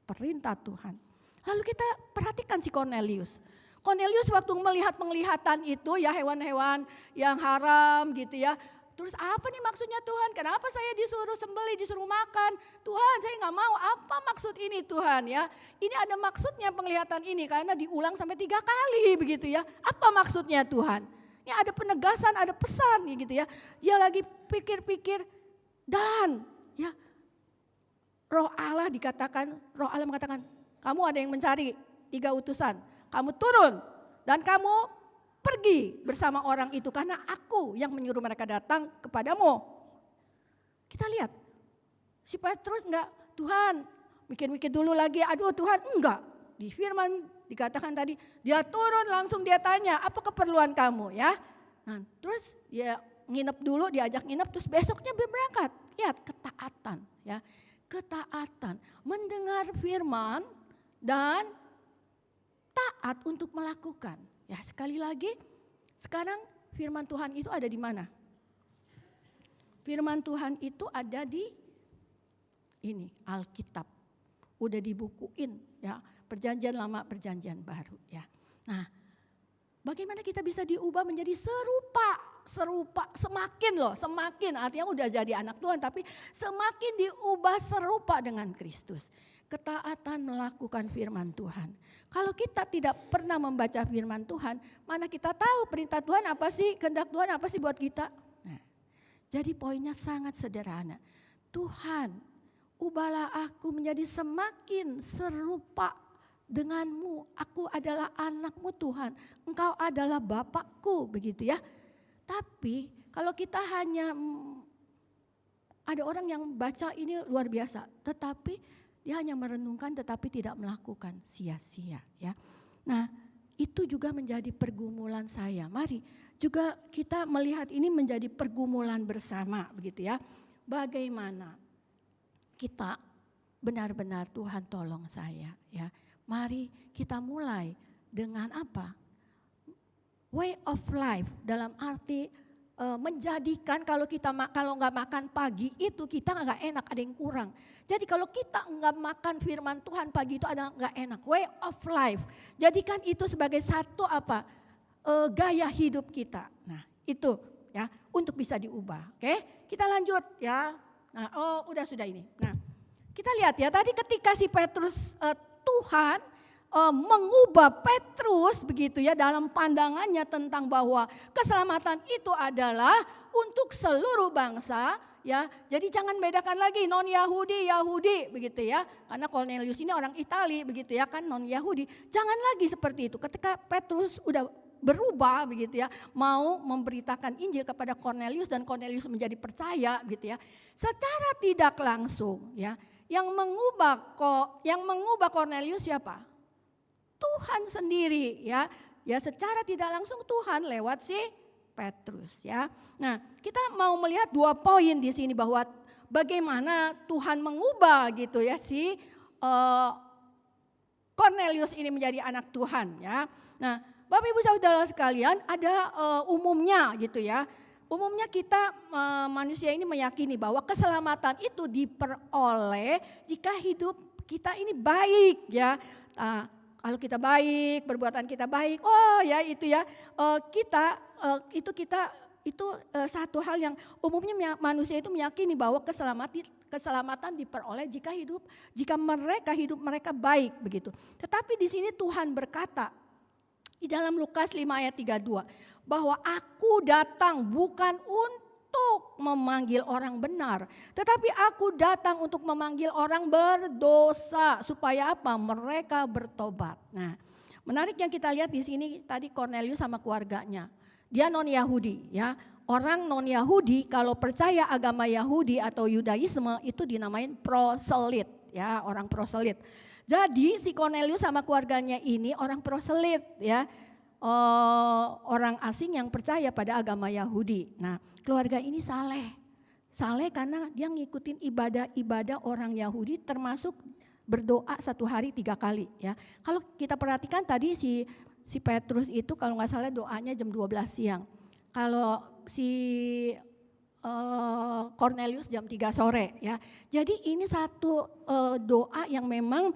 perintah Tuhan. Lalu kita perhatikan si Cornelius. Cornelius waktu melihat penglihatan itu ya, hewan-hewan yang haram gitu ya. Terus apa nih maksudnya Tuhan? Kenapa saya disuruh sembelih, disuruh makan? Tuhan, saya nggak mau. Apa maksud ini Tuhan ya? Ini ada maksudnya penglihatan ini karena diulang sampai 3 kali begitu ya. Apa maksudnya Tuhan? Ini ada penegasan, ada pesan gitu ya. Dia lagi pikir-pikir dan ya Roh Allah mengatakan, kamu ada yang mencari 3 utusan. Kamu turun dan kamu pergi bersama orang itu karena aku yang menyuruh mereka datang kepadamu. Kita lihat, si Petrus enggak, Tuhan mikir-mikir dulu lagi, aduh Tuhan enggak. Di firman dikatakan tadi, dia turun langsung dia tanya, apa keperluan kamu ya. Nah terus dia nginep dulu, diajak nginep terus besoknya berangkat. Lihat ketaatan ya, ketaatan. Mendengar firman dan taat untuk melakukan. Ya sekali lagi, sekarang firman Tuhan itu ada di mana? Firman Tuhan itu ada di ini, Alkitab. Udah dibukuin ya, perjanjian lama, perjanjian baru ya. Nah, bagaimana kita bisa diubah menjadi serupa semakin artinya udah jadi anak Tuhan, tapi semakin diubah serupa dengan Kristus. Ketaatan melakukan firman Tuhan. Kalau kita tidak pernah membaca firman Tuhan, mana kita tahu perintah Tuhan apa sih, kehendak Tuhan apa sih buat kita. Nah, jadi poinnya sangat sederhana. Tuhan, ubahlah aku menjadi semakin serupa denganmu. Aku adalah anakmu Tuhan, engkau adalah Bapakku, begitu ya. Tapi kalau kita hanya, ada orang yang baca ini luar biasa, tetapi dia hanya merenungkan tetapi tidak melakukan, sia-sia ya. Nah, itu juga menjadi pergumulan saya. Mari juga kita melihat ini menjadi pergumulan bersama, begitu ya. Bagaimana kita benar-benar Tuhan tolong saya ya. Mari kita mulai dengan apa? Way of life, dalam arti menjadikan kalau nggak makan pagi itu kita nggak enak, ada yang kurang. Jadi kalau kita nggak makan firman Tuhan pagi itu ada nggak enak. Way of life, jadikan itu sebagai satu apa? Gaya hidup kita. Nah itu ya untuk bisa diubah. Oke, kita lanjut ya. Nah sudah ini. Nah kita lihat ya tadi ketika si Petrus Tuhan mengubah Petrus begitu ya dalam pandangannya tentang bahwa keselamatan itu adalah untuk seluruh bangsa ya. Jadi jangan bedakan lagi non Yahudi, Yahudi begitu ya. Karena Cornelius ini orang Itali begitu ya kan, non Yahudi. Jangan lagi seperti itu. Ketika Petrus udah berubah begitu ya, mau memberitakan Injil kepada Cornelius dan Cornelius menjadi percaya gitu ya. Secara tidak langsung ya, yang mengubah Cornelius siapa? Tuhan sendiri ya. Ya secara tidak langsung Tuhan lewat si Petrus ya. Nah, kita mau melihat 2 poin di sini bahwa bagaimana Tuhan mengubah gitu ya si Cornelius ini menjadi anak Tuhan ya. Nah, Bapak Ibu Saudara sekalian, ada umumnya gitu ya. Umumnya kita manusia ini meyakini bahwa keselamatan itu diperoleh jika hidup kita ini baik ya. Kalau kita baik, perbuatan kita baik, itu satu hal yang umumnya manusia itu meyakini bahwa keselamatan diperoleh jika hidup mereka baik begitu. Tetapi di sini Tuhan berkata di dalam Lukas 5 ayat 32 bahwa aku datang bukan untuk memanggil orang benar, tetapi aku datang untuk memanggil orang berdosa supaya apa? Mereka bertobat. Nah, menarik yang kita lihat di sini tadi Cornelius sama keluarganya. Dia non-Yahudi ya. Orang non-Yahudi kalau percaya agama Yahudi atau Yudaisme itu dinamain proselit ya, orang proselit. Jadi si Cornelius sama keluarganya ini orang proselit ya. Orang asing yang percaya pada agama Yahudi. Nah, keluarga ini saleh karena dia ngikutin ibadah orang Yahudi, termasuk berdoa 1 hari 3 kali ya. Kalau kita perhatikan tadi si Petrus itu kalau nggak salah doanya jam 12 siang. Kalau si Cornelius jam 3 sore ya. Jadi ini satu doa yang memang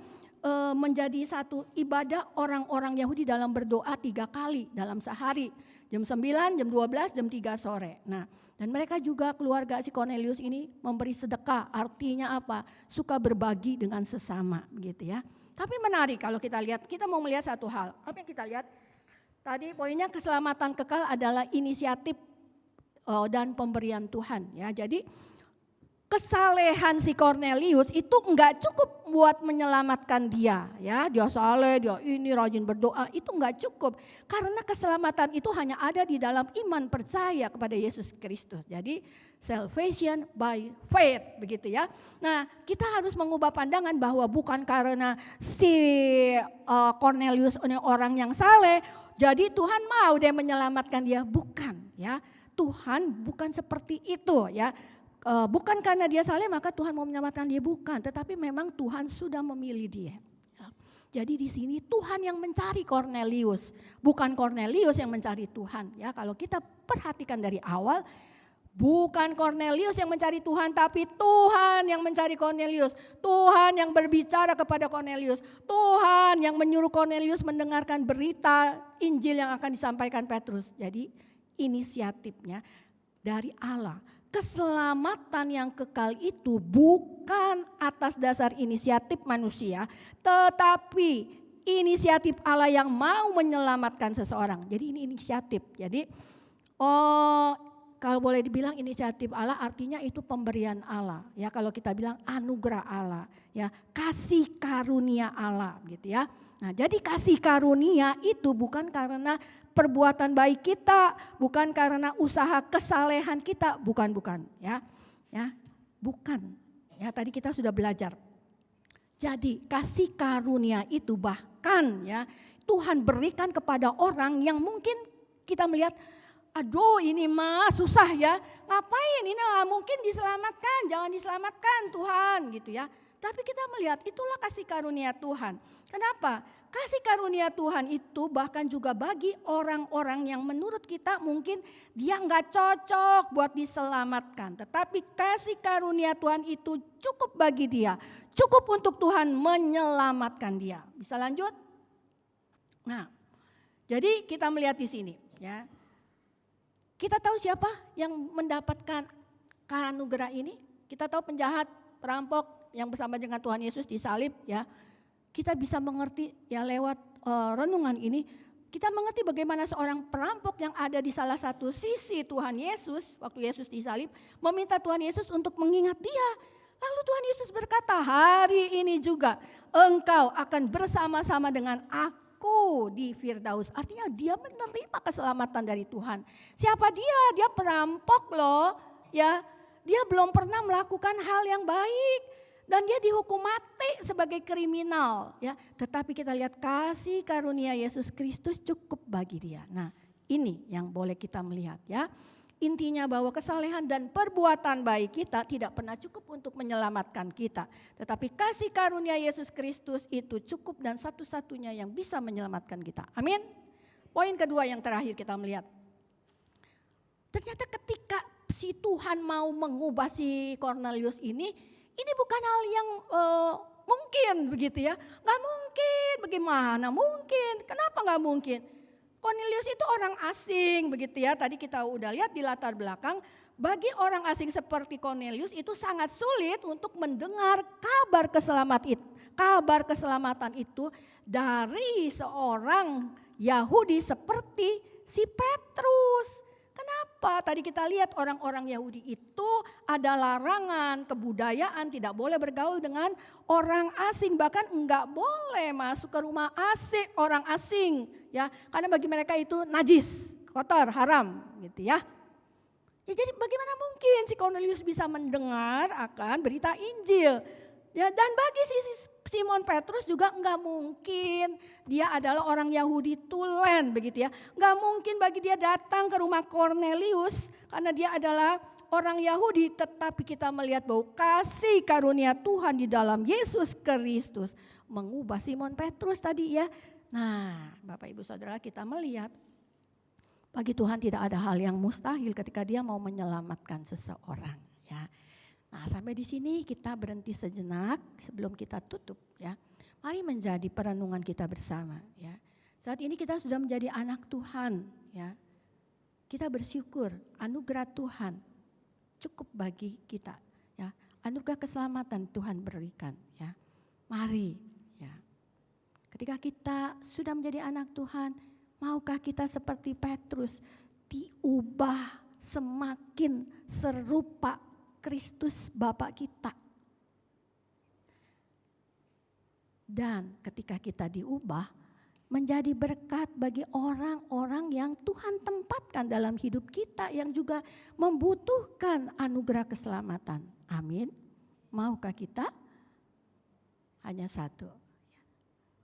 menjadi satu ibadah orang-orang Yahudi dalam berdoa 3 kali dalam sehari. Jam 9, jam 12, jam 3 sore. Nah, dan mereka juga keluarga si Cornelius ini memberi sedekah. Artinya apa? Suka berbagi dengan sesama gitu ya. Tapi menarik kalau kita lihat, kita mau melihat satu hal. Apa yang kita lihat? Tadi poinnya keselamatan kekal adalah inisiatif dan pemberian Tuhan ya. Jadi kesalehan si Cornelius itu enggak cukup buat menyelamatkan dia ya. Dia saleh, dia ini rajin berdoa, itu enggak cukup. Karena keselamatan itu hanya ada di dalam iman percaya kepada Yesus Kristus. Jadi salvation by faith begitu ya. Nah, kita harus mengubah pandangan bahwa bukan karena si Cornelius ini orang yang saleh, jadi Tuhan mau dia menyelamatkan dia, bukan ya. Tuhan bukan seperti itu ya. Bukan karena dia saleh maka Tuhan mau menyelamatkan dia, bukan. Tetapi memang Tuhan sudah memilih dia. Jadi di sini Tuhan yang mencari Cornelius, bukan Cornelius yang mencari Tuhan. Ya, kalau kita perhatikan dari awal, bukan Cornelius yang mencari Tuhan, tapi Tuhan yang mencari Cornelius. Tuhan yang berbicara kepada Cornelius. Tuhan yang menyuruh Cornelius mendengarkan berita Injil yang akan disampaikan Petrus. Jadi inisiatifnya dari Allah. Keselamatan yang kekal itu bukan atas dasar inisiatif manusia, tetapi inisiatif Allah yang mau menyelamatkan seseorang. Jadi ini inisiatif. Jadi kalau boleh dibilang inisiatif Allah artinya itu pemberian Allah. Ya, kalau kita bilang anugerah Allah, ya, kasih karunia Allah gitu ya. Nah, jadi kasih karunia itu bukan karena perbuatan baik kita, bukan karena usaha kesalehan kita, bukan ya. Ya, bukan. Ya, tadi kita sudah belajar. Jadi kasih karunia itu bahkan ya Tuhan berikan kepada orang yang mungkin kita melihat, aduh ini mah susah ya, ngapain ini mungkin diselamatkan, jangan diselamatkan Tuhan gitu ya. Tapi kita melihat itulah kasih karunia Tuhan. Kenapa? Kasih karunia Tuhan itu bahkan juga bagi orang-orang yang menurut kita mungkin dia nggak cocok buat diselamatkan. Tetapi kasih karunia Tuhan itu cukup bagi dia, cukup untuk Tuhan menyelamatkan dia. Bisa lanjut? Nah, jadi kita melihat di sini ya. Kita tahu siapa yang mendapatkan anugerah ini? Kita tahu penjahat, perampok yang bersama dengan Tuhan Yesus disalib ya. Kita bisa mengerti ya lewat renungan ini, kita mengerti bagaimana seorang perampok yang ada di salah satu sisi Tuhan Yesus, waktu Yesus disalib, meminta Tuhan Yesus untuk mengingat dia. Lalu Tuhan Yesus berkata, hari ini juga engkau akan bersama-sama dengan aku di Firdaus. Artinya dia menerima keselamatan dari Tuhan. Siapa dia? Dia perampok loh ya. Dia belum pernah melakukan hal yang baik. Dan dia dihukum mati sebagai kriminal ya. Tetapi kita lihat kasih karunia Yesus Kristus cukup bagi dia. Nah, ini yang boleh kita melihat ya. Intinya bahwa kesalehan dan perbuatan baik kita tidak pernah cukup untuk menyelamatkan kita. Tetapi kasih karunia Yesus Kristus itu cukup dan satu-satunya yang bisa menyelamatkan kita. Amin. Poin kedua yang terakhir kita melihat. Ternyata ketika si Tuhan mau mengubah si Cornelius ini bukan hal yang mungkin begitu ya. Gak mungkin, bagaimana mungkin, kenapa gak mungkin? Cornelius itu orang asing begitu ya, tadi kita udah lihat di latar belakang. Bagi orang asing seperti Cornelius itu sangat sulit untuk mendengar kabar keselamatan itu dari seorang Yahudi seperti si Petrus. Kenapa? Tadi kita lihat orang-orang Yahudi itu ada larangan kebudayaan, tidak boleh bergaul dengan orang asing, bahkan enggak boleh masuk ke rumah orang asing ya, karena bagi mereka itu najis, kotor, haram gitu ya. Ya jadi bagaimana mungkin si Cornelius bisa mendengar akan berita Injil? Ya, dan bagi Simon Petrus juga enggak mungkin, dia adalah orang Yahudi tulen begitu ya. Enggak mungkin bagi dia datang ke rumah Cornelius karena dia adalah orang Yahudi. Tetapi kita melihat bahwa kasih karunia Tuhan di dalam Yesus Kristus mengubah Simon Petrus tadi ya. Nah, Bapak Ibu Saudara, kita melihat bagi Tuhan tidak ada hal yang mustahil ketika dia mau menyelamatkan seseorang ya. Nah, sampai di sini kita berhenti sejenak sebelum kita tutup ya. Mari menjadi perenungan kita bersama ya. Saat ini kita sudah menjadi anak Tuhan ya. Kita bersyukur anugerah Tuhan cukup bagi kita ya. Anugerah keselamatan Tuhan berikan ya. Mari ya. Ketika kita sudah menjadi anak Tuhan, maukah kita seperti Petrus diubah semakin serupa Kristus Bapa kita. Dan ketika kita diubah menjadi berkat bagi orang-orang yang Tuhan tempatkan dalam hidup kita yang juga membutuhkan anugerah keselamatan. Amin. Maukah kita? Hanya satu.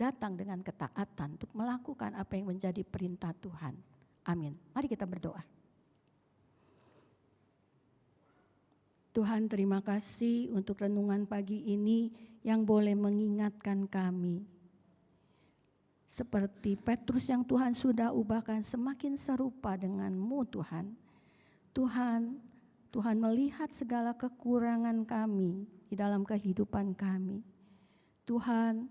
Datang dengan ketaatan untuk melakukan apa yang menjadi perintah Tuhan. Amin. Mari kita berdoa. Tuhan, terima kasih untuk renungan pagi ini yang boleh mengingatkan kami. Seperti Petrus yang Tuhan sudah ubahkan semakin serupa dengan-Mu Tuhan. Tuhan melihat segala kekurangan kami di dalam kehidupan kami. Tuhan,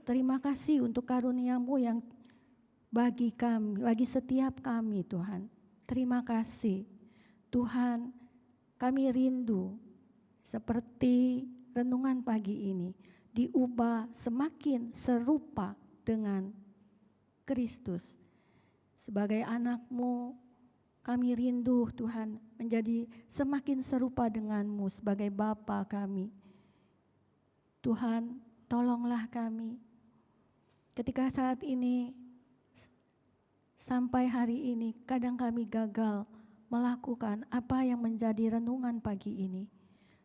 terima kasih untuk karunia-Mu yang bagi kami, bagi setiap kami Tuhan. Terima kasih Tuhan, kami rindu seperti renungan pagi ini diubah semakin serupa dengan Kristus. Sebagai anak-Mu, kami rindu Tuhan menjadi semakin serupa dengan-Mu sebagai Bapa kami. Tuhan, tolonglah kami. Ketika saat ini, sampai hari ini, kadang kami gagal melakukan apa yang menjadi renungan pagi ini.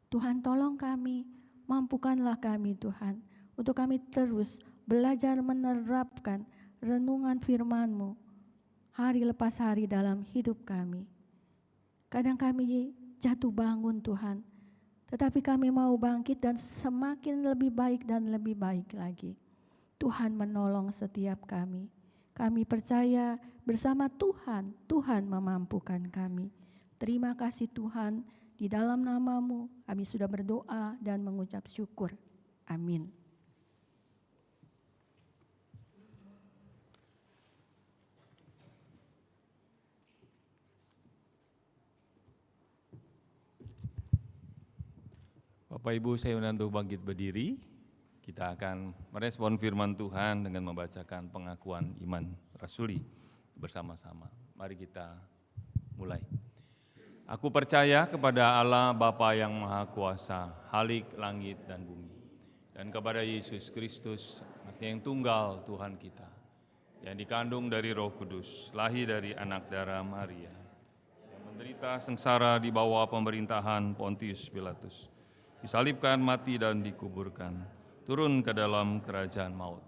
Tuhan, tolong kami, mampukanlah kami Tuhan, untuk kami terus belajar menerapkan renungan firman-Mu hari lepas hari dalam hidup kami. Kadang kami jatuh bangun Tuhan, tetapi kami mau bangkit dan semakin lebih baik dan lebih baik lagi. Tuhan menolong setiap kami. Kami percaya bersama Tuhan, Tuhan memampukan kami. Terima kasih Tuhan, di dalam nama-Mu kami sudah berdoa dan mengucap syukur. Amin. Bapak Ibu, saya undang untuk bangkit berdiri. Kita akan merespon firman Tuhan dengan membacakan pengakuan iman rasuli bersama-sama. Mari kita mulai. Aku percaya kepada Allah Bapa yang Maha Kuasa, Khalik langit dan bumi, dan kepada Yesus Kristus, Anaknya yang tunggal Tuhan kita, yang dikandung dari Roh Kudus, lahir dari anak darah Maria, yang menderita sengsara di bawah pemerintahan Pontius Pilatus, disalibkan, mati dan dikuburkan, turun ke dalam kerajaan maut.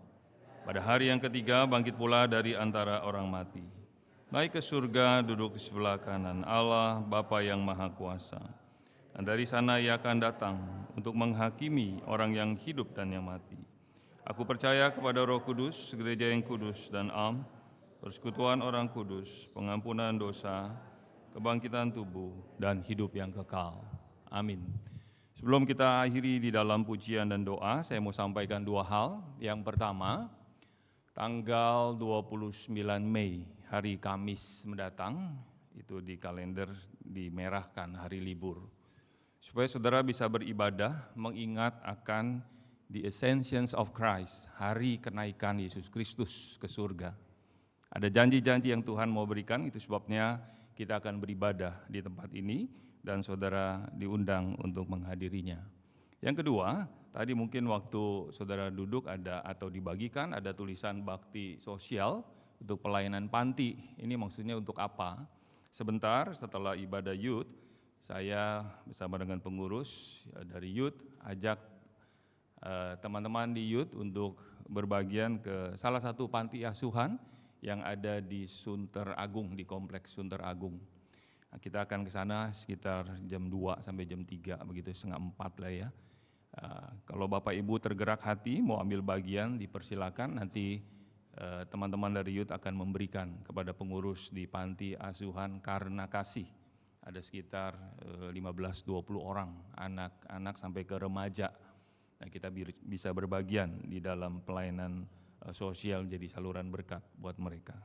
Pada hari yang ketiga bangkit pula dari antara orang mati, naik ke surga, duduk di sebelah kanan Allah Bapa yang Maha Kuasa. Dan dari sana Ia akan datang untuk menghakimi orang yang hidup dan yang mati. Aku percaya kepada Roh Kudus, gereja yang kudus dan am, persekutuan orang kudus, pengampunan dosa, kebangkitan tubuh, dan hidup yang kekal. Amin. Sebelum kita akhiri di dalam pujian dan doa, saya mau sampaikan dua hal. Yang pertama, tanggal 29 Mei, hari Kamis mendatang, itu di kalender dimerahkan hari libur. Supaya saudara bisa beribadah, mengingat akan the Ascensions of Christ, hari kenaikan Yesus Kristus ke surga. Ada janji-janji yang Tuhan mau berikan, itu sebabnya kita akan beribadah di tempat ini, dan saudara diundang untuk menghadirinya. Yang kedua, tadi mungkin waktu saudara duduk ada atau dibagikan ada tulisan bakti sosial untuk pelayanan panti. Ini maksudnya untuk apa? Sebentar setelah ibadah youth, saya bersama dengan pengurus dari youth ajak teman-teman di youth untuk berbagian ke salah satu panti asuhan yang ada di Sunter Agung, di kompleks Sunter Agung. Kita akan ke sana sekitar jam 2 sampai jam 3, begitu setengah 4 lah ya. Kalau Bapak Ibu tergerak hati mau ambil bagian, dipersilakan, nanti teman-teman dari youth akan memberikan kepada pengurus di panti asuhan Karna Kasih. Ada sekitar 15-20 orang, anak-anak sampai ke remaja. Nah, kita bisa berbagian di dalam pelayanan sosial jadi saluran berkat buat mereka.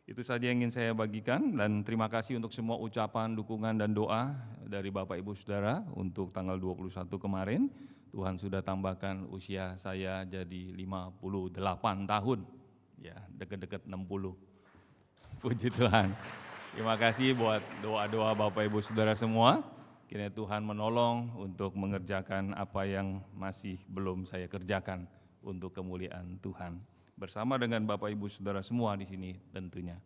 Itu saja yang ingin saya bagikan, dan terima kasih untuk semua ucapan, dukungan, dan doa dari Bapak Ibu Saudara untuk tanggal 21 kemarin. Tuhan sudah tambahkan usia saya jadi 58 tahun, ya dekat-dekat 60. Puji Tuhan. Terima kasih buat doa-doa Bapak Ibu Saudara semua. Kiranya Tuhan menolong untuk mengerjakan apa yang masih belum saya kerjakan untuk kemuliaan Tuhan. Bersama dengan Bapak Ibu Saudara semua di sini tentunya.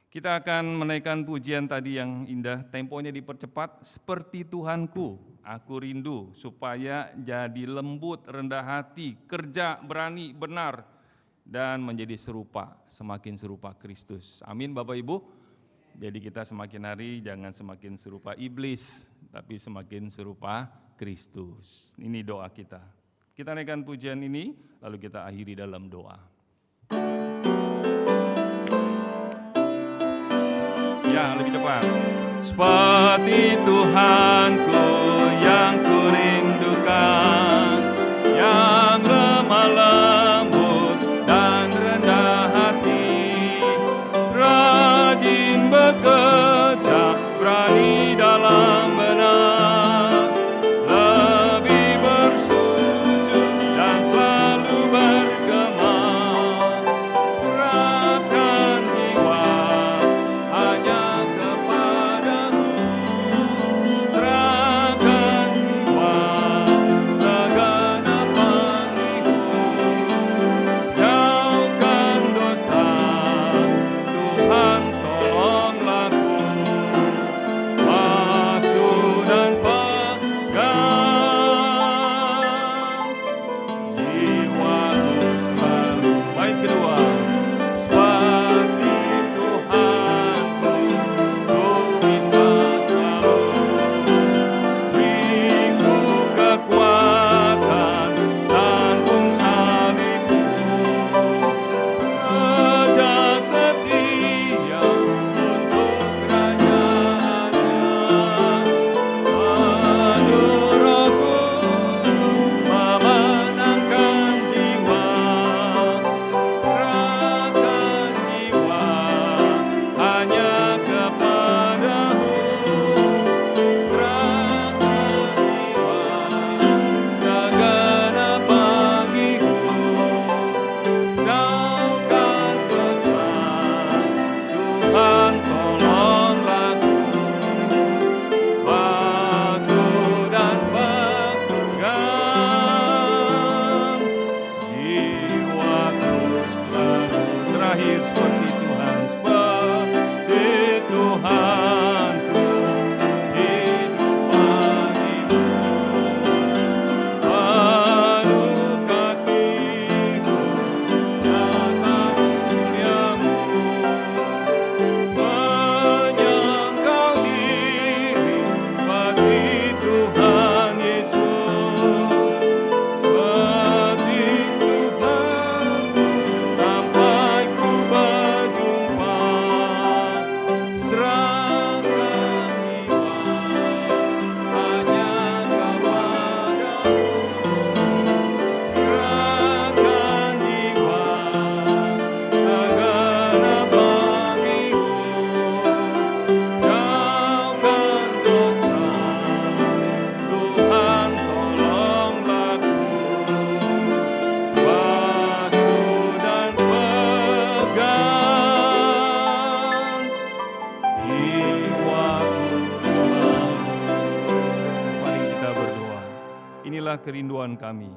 Kita akan menaikkan pujian tadi yang indah, temponya dipercepat. Seperti Tuhanku, aku rindu supaya jadi lembut, rendah hati, kerja, berani, benar, dan menjadi serupa, semakin serupa Kristus. Amin Bapak Ibu. Jadi kita semakin hari jangan semakin serupa iblis, tapi semakin serupa Kristus. Ini doa kita. Kita naikkan pujian ini, lalu kita akhiri dalam doa. Ya, lebih cepat. Seperti Tuhanku yang kurindukan, yang lemah lembut dan rendah hati, rajin bekerja inilah kerinduan kami,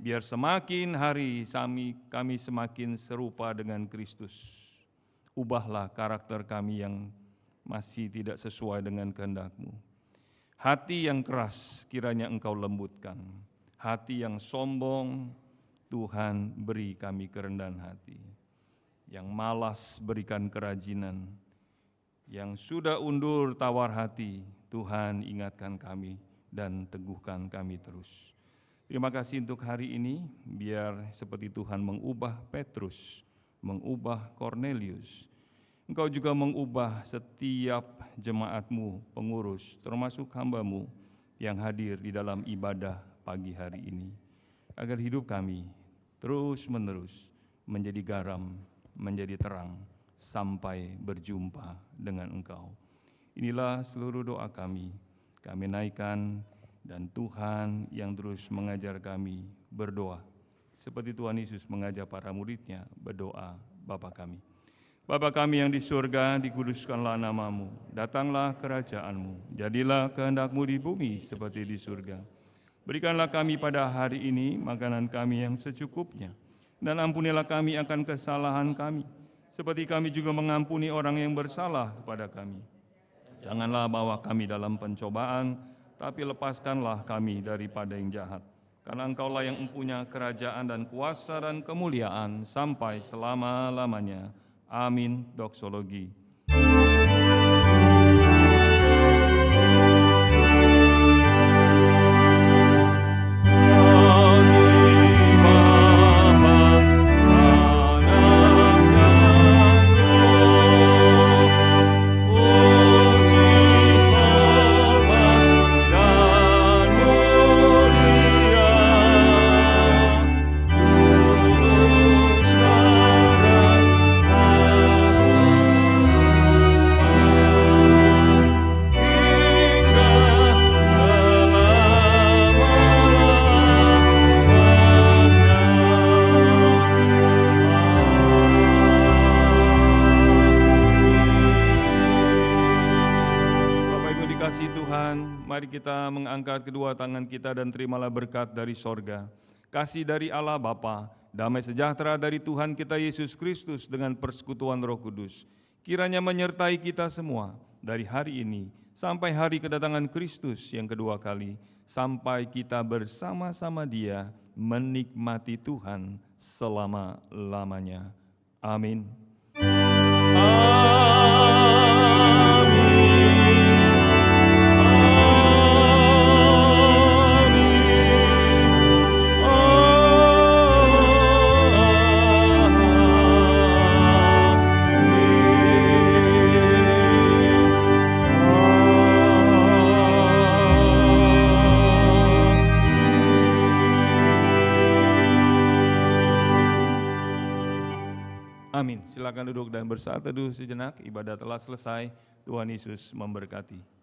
biar semakin hari kami semakin serupa dengan Kristus. Ubahlah karakter kami yang masih tidak sesuai dengan kehendak-Mu. Hati yang keras kiranya Engkau lembutkan. Hati yang sombong, Tuhan beri kami kerendahan hati. Yang malas berikan kerajinan. Yang sudah undur tawar hati, Tuhan ingatkan kami dan teguhkan kami terus. Terima kasih untuk hari ini, biar seperti Tuhan mengubah Petrus, mengubah Cornelius, Engkau juga mengubah setiap jemaat-Mu, pengurus, termasuk hamba-Mu yang hadir di dalam ibadah pagi hari ini. Agar hidup kami terus-menerus menjadi garam, menjadi terang, sampai berjumpa dengan Engkau. Inilah seluruh doa kami naikkan, dan Tuhan yang terus mengajar kami berdoa. Seperti Tuhan Yesus mengajar para murid-Nya berdoa, Bapa kami. Bapa kami yang di surga, dikuduskanlah nama-Mu, datanglah kerajaan-Mu, jadilah kehendak-Mu di bumi seperti di surga. Berikanlah kami pada hari ini makanan kami yang secukupnya, dan ampunilah kami akan kesalahan kami, seperti kami juga mengampuni orang yang bersalah kepada kami. Janganlah bawa kami dalam pencobaan, tapi lepaskanlah kami daripada yang jahat. Karena Engkaulah yang mempunyai kerajaan dan kuasa dan kemuliaan sampai selama-lamanya. Amin. Doksologi. Mari kita mengangkat kedua tangan kita dan terimalah berkat dari sorga. Kasih dari Allah Bapa, damai sejahtera dari Tuhan kita Yesus Kristus dengan persekutuan Roh Kudus, kiranya menyertai kita semua dari hari ini sampai hari kedatangan Kristus yang kedua kali, sampai kita bersama-sama Dia menikmati Tuhan selama-lamanya. Amin. Amin. Silakan duduk dan bersatu sejenak. Ibadah telah selesai. Tuhan Yesus memberkati.